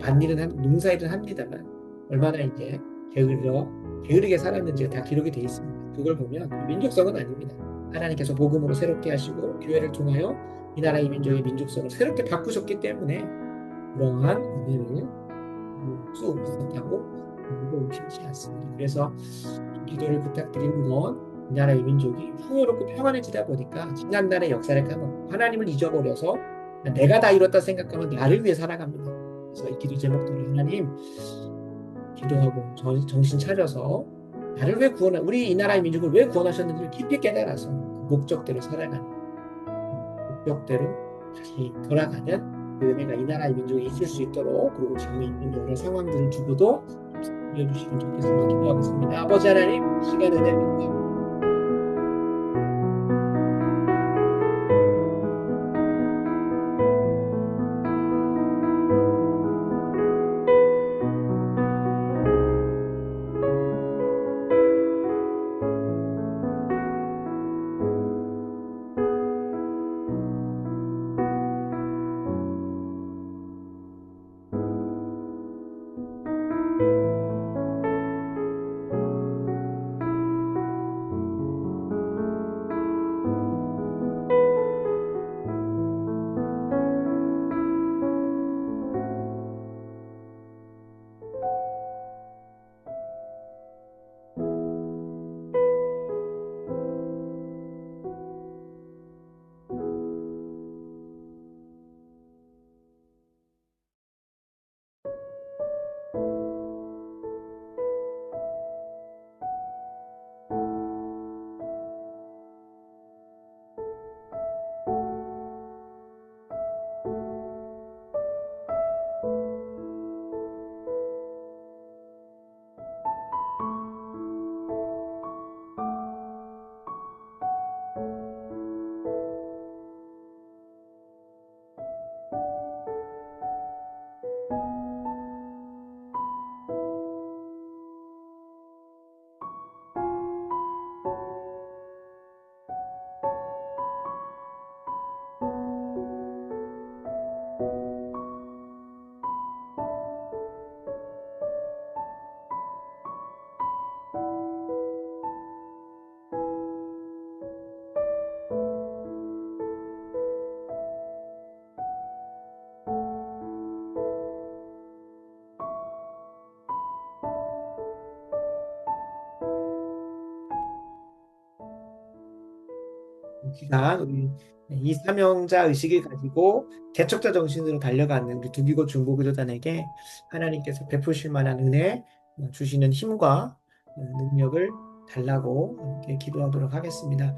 농사일은 합니다만 얼마나 이제 게으르게 살았는지가 다 기록이 되어 있습니다. 그걸 보면 민족성은 아닙니다. 하나님께서 복음으로 새롭게 하시고 교회를 통하여 이 나라의 민족의 민족성을 새롭게 바꾸셨기 때문에 그러한 은혜를 수 있었다고 의심치 않습니다. 그래서 기도를 부탁드리는 건 이 나라의 민족이 풍요롭고 평안해지다 보니까 지난날의 역사를 까먹고 하나님을 잊어버려서 내가 다 이뤘다 생각하면 나를 위해 살아갑니다. 그래서 이 기도 제목대로 하나님 기도하고 정신 차려서 나를 왜 우리 이 나라의 민족을 왜 구원하셨는지를 깊이 깨달아서 그 목적대로 살아가는, 목적대로 다시 돌아가는 그 은혜가 이 나라의 민족에 있을 수 있도록, 그리고 지금 있는 여러 상황들을 두고도 알려주시면 좋겠습니다. 기도하겠습니다. 아버지 하나님, 시간 은혜입니다. 기간 우리 이 사명자 의식을 가지고 개척자 정신으로 달려가는 우리 두기고 중보기도단에게 하나님께서 베푸실 만한 은혜 주시는 힘과 능력을 달라고 함께 기도하도록 하겠습니다.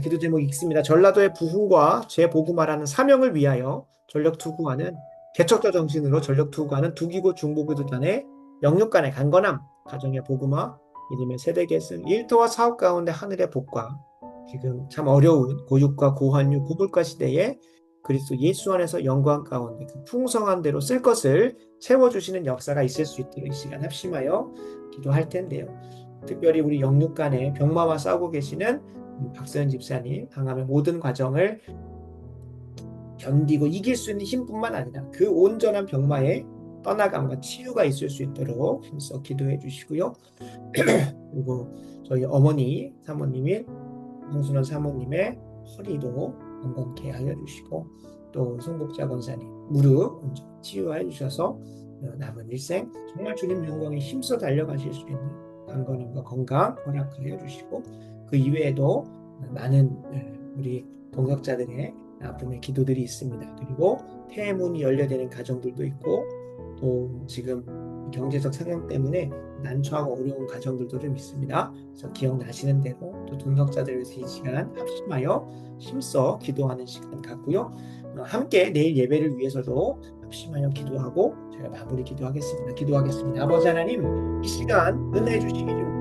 기도 제목 읽습니다. 전라도의 부흥과 재복음화라는 사명을 위하여 전력 투구하는 개척자 정신으로 전력 투구하는 두기고 중보기도단의 영육간의 강건함, 가정의 복음화, 믿음의 세대 계승, 일터와 사업 가운데 하늘의 복과 지금 참 어려운 고육과 고환류 고물가 시대에 그리스도 예수 안에서 영광 가운데 그 풍성한 대로 쓸 것을 채워주시는 역사가 있을 수 있도록 이 시간 합심하여 기도할 텐데요. 특별히 우리 영육간에 병마와 싸우고 계시는 박서연 집사님, 강함의 모든 과정을 견디고 이길 수 있는 힘뿐만 아니라 그 온전한 병마에 떠나감과 치유가 있을 수 있도록 힘써 기도해 주시고요. 그리고 저희 어머니 사모님인 황순원 사모님의 허리도 건강케 하여 주시고, 또 송복자 권사님 무릎 치유해 주셔서 남은 일생 정말 주님 영광에 힘써 달려가실 수 있는 강건함과 건강 허락하여 주시고, 그 이외에도 많은 우리 동역자들의 아픔의 기도들이 있습니다. 그리고 폐문이 열려되는 가정들도 있고, 또 지금 경제적 상황 때문에 난처하고 어려운 가정들도 좀 있습니다. 그래서 기억나시는 대로 또 동역자들을 위해서 이 시간 합심하여 힘써 기도하는 시간 갖고요. 함께 내일 예배를 위해서도 합심하여 기도하고 제가 마무리 기도하겠습니다. 아버지 하나님, 이 시간 은혜 주시기 좀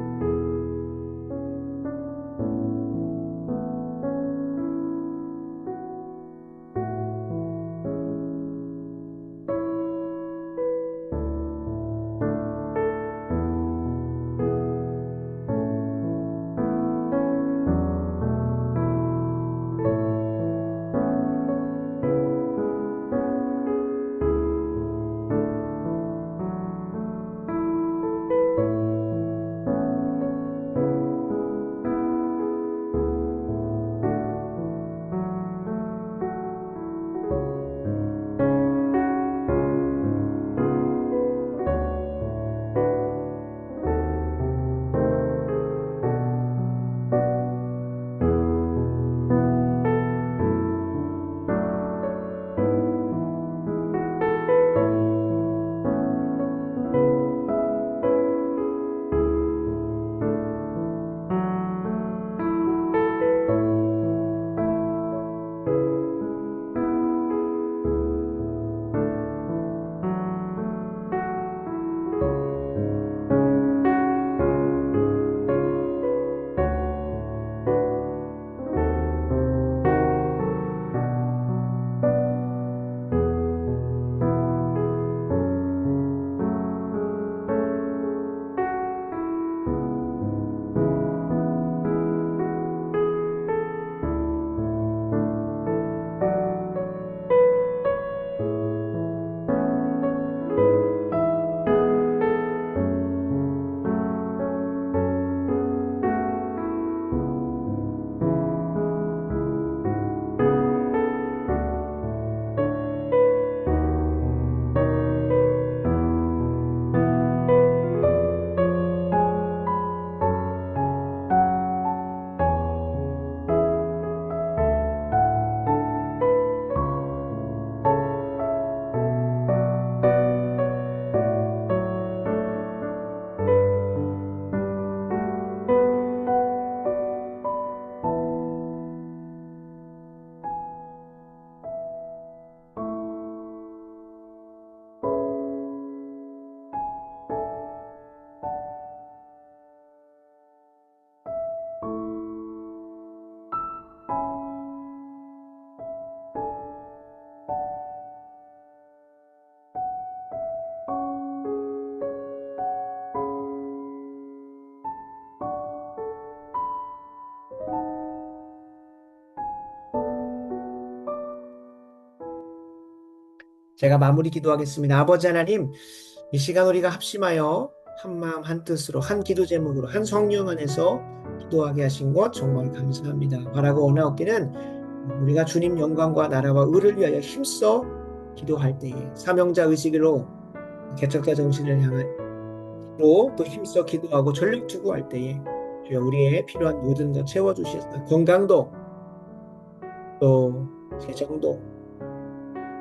제가 마무리 기도하겠습니다. 아버지 하나님, 이 시간 우리가 합심하여 한 마음 한 뜻으로 한 기도 제목으로 한 성령 안에서 기도하게 하신 것 정말 감사합니다. 바라고 원하옵기는 우리가 주님 영광과 나라와 의를 위하여 힘써 기도할 때에 사명자 의식으로 개척자 정신을 향하여 또 힘써 기도하고 전력 투구할 때에 주여 우리의 필요한 모든 것 채워주시옵소서. 건강도 또 재정도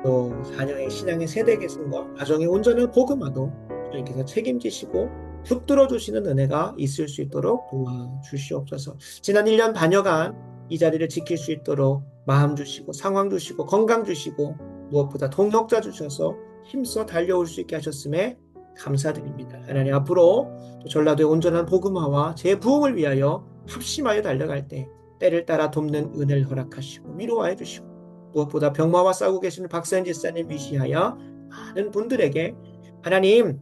또 자녀의 신앙의 세대 계승과 가정의 온전한 복음화도 주님께서 책임지시고 붙들어 주시는 은혜가 있을 수 있도록 도와주시옵소서. 지난 1년 반여간 이 자리를 지킬 수 있도록 마음 주시고 상황 주시고 건강 주시고 무엇보다 동역자 주셔서 힘써 달려올 수 있게 하셨음에 감사드립니다. 하나님, 앞으로 또 전라도의 온전한 복음화와 재부흥을 위하여 합심하여 달려갈 때 때를 따라 돕는 은혜를 허락하시고 위로하여 주시고 무엇보다 병마와 싸우고 계시는 박서연 집사님 위시하여 많은 분들에게 하나님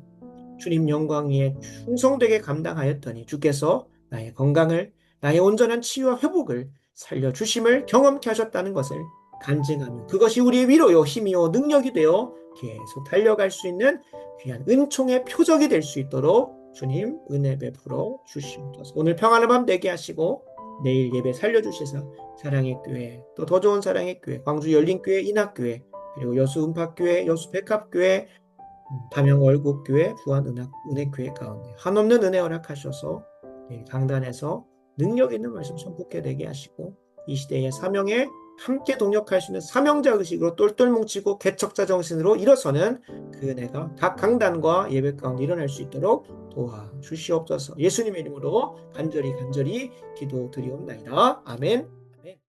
주님 영광 위에 충성되게 감당하였더니 주께서 나의 건강을 나의 온전한 치유와 회복을 살려주심을 경험케 하셨다는 것을 간증하며 그것이 우리의 위로요 힘이요 능력이 되어 계속 달려갈 수 있는 귀한 은총의 표적이 될 수 있도록 주님 은혜 베풀어 주시옵소서. 오늘 평안한 밤 되게 하시고 내일 예배 살려주셔서 사랑의 교회 또 더 좋은 사랑의 교회 광주 열린교회 인학교회 그리고 여수 은팍교회 여수 백합교회 담양 월곡교회 부안은혜교회 가운데 한없는 은혜 허락하셔서 강단에서 능력 있는 말씀 선포케 되게 하시고 이 시대의 사명에 함께 동역할 수 있는 사명자 의식으로 똘똘 뭉치고 개척자 정신으로 일어서는 그 은혜가 각 강단과 예배 가운데 일어날 수 있도록 도와주시옵소서. 예수님의 이름으로 간절히 기도드리옵나이다. 아멘.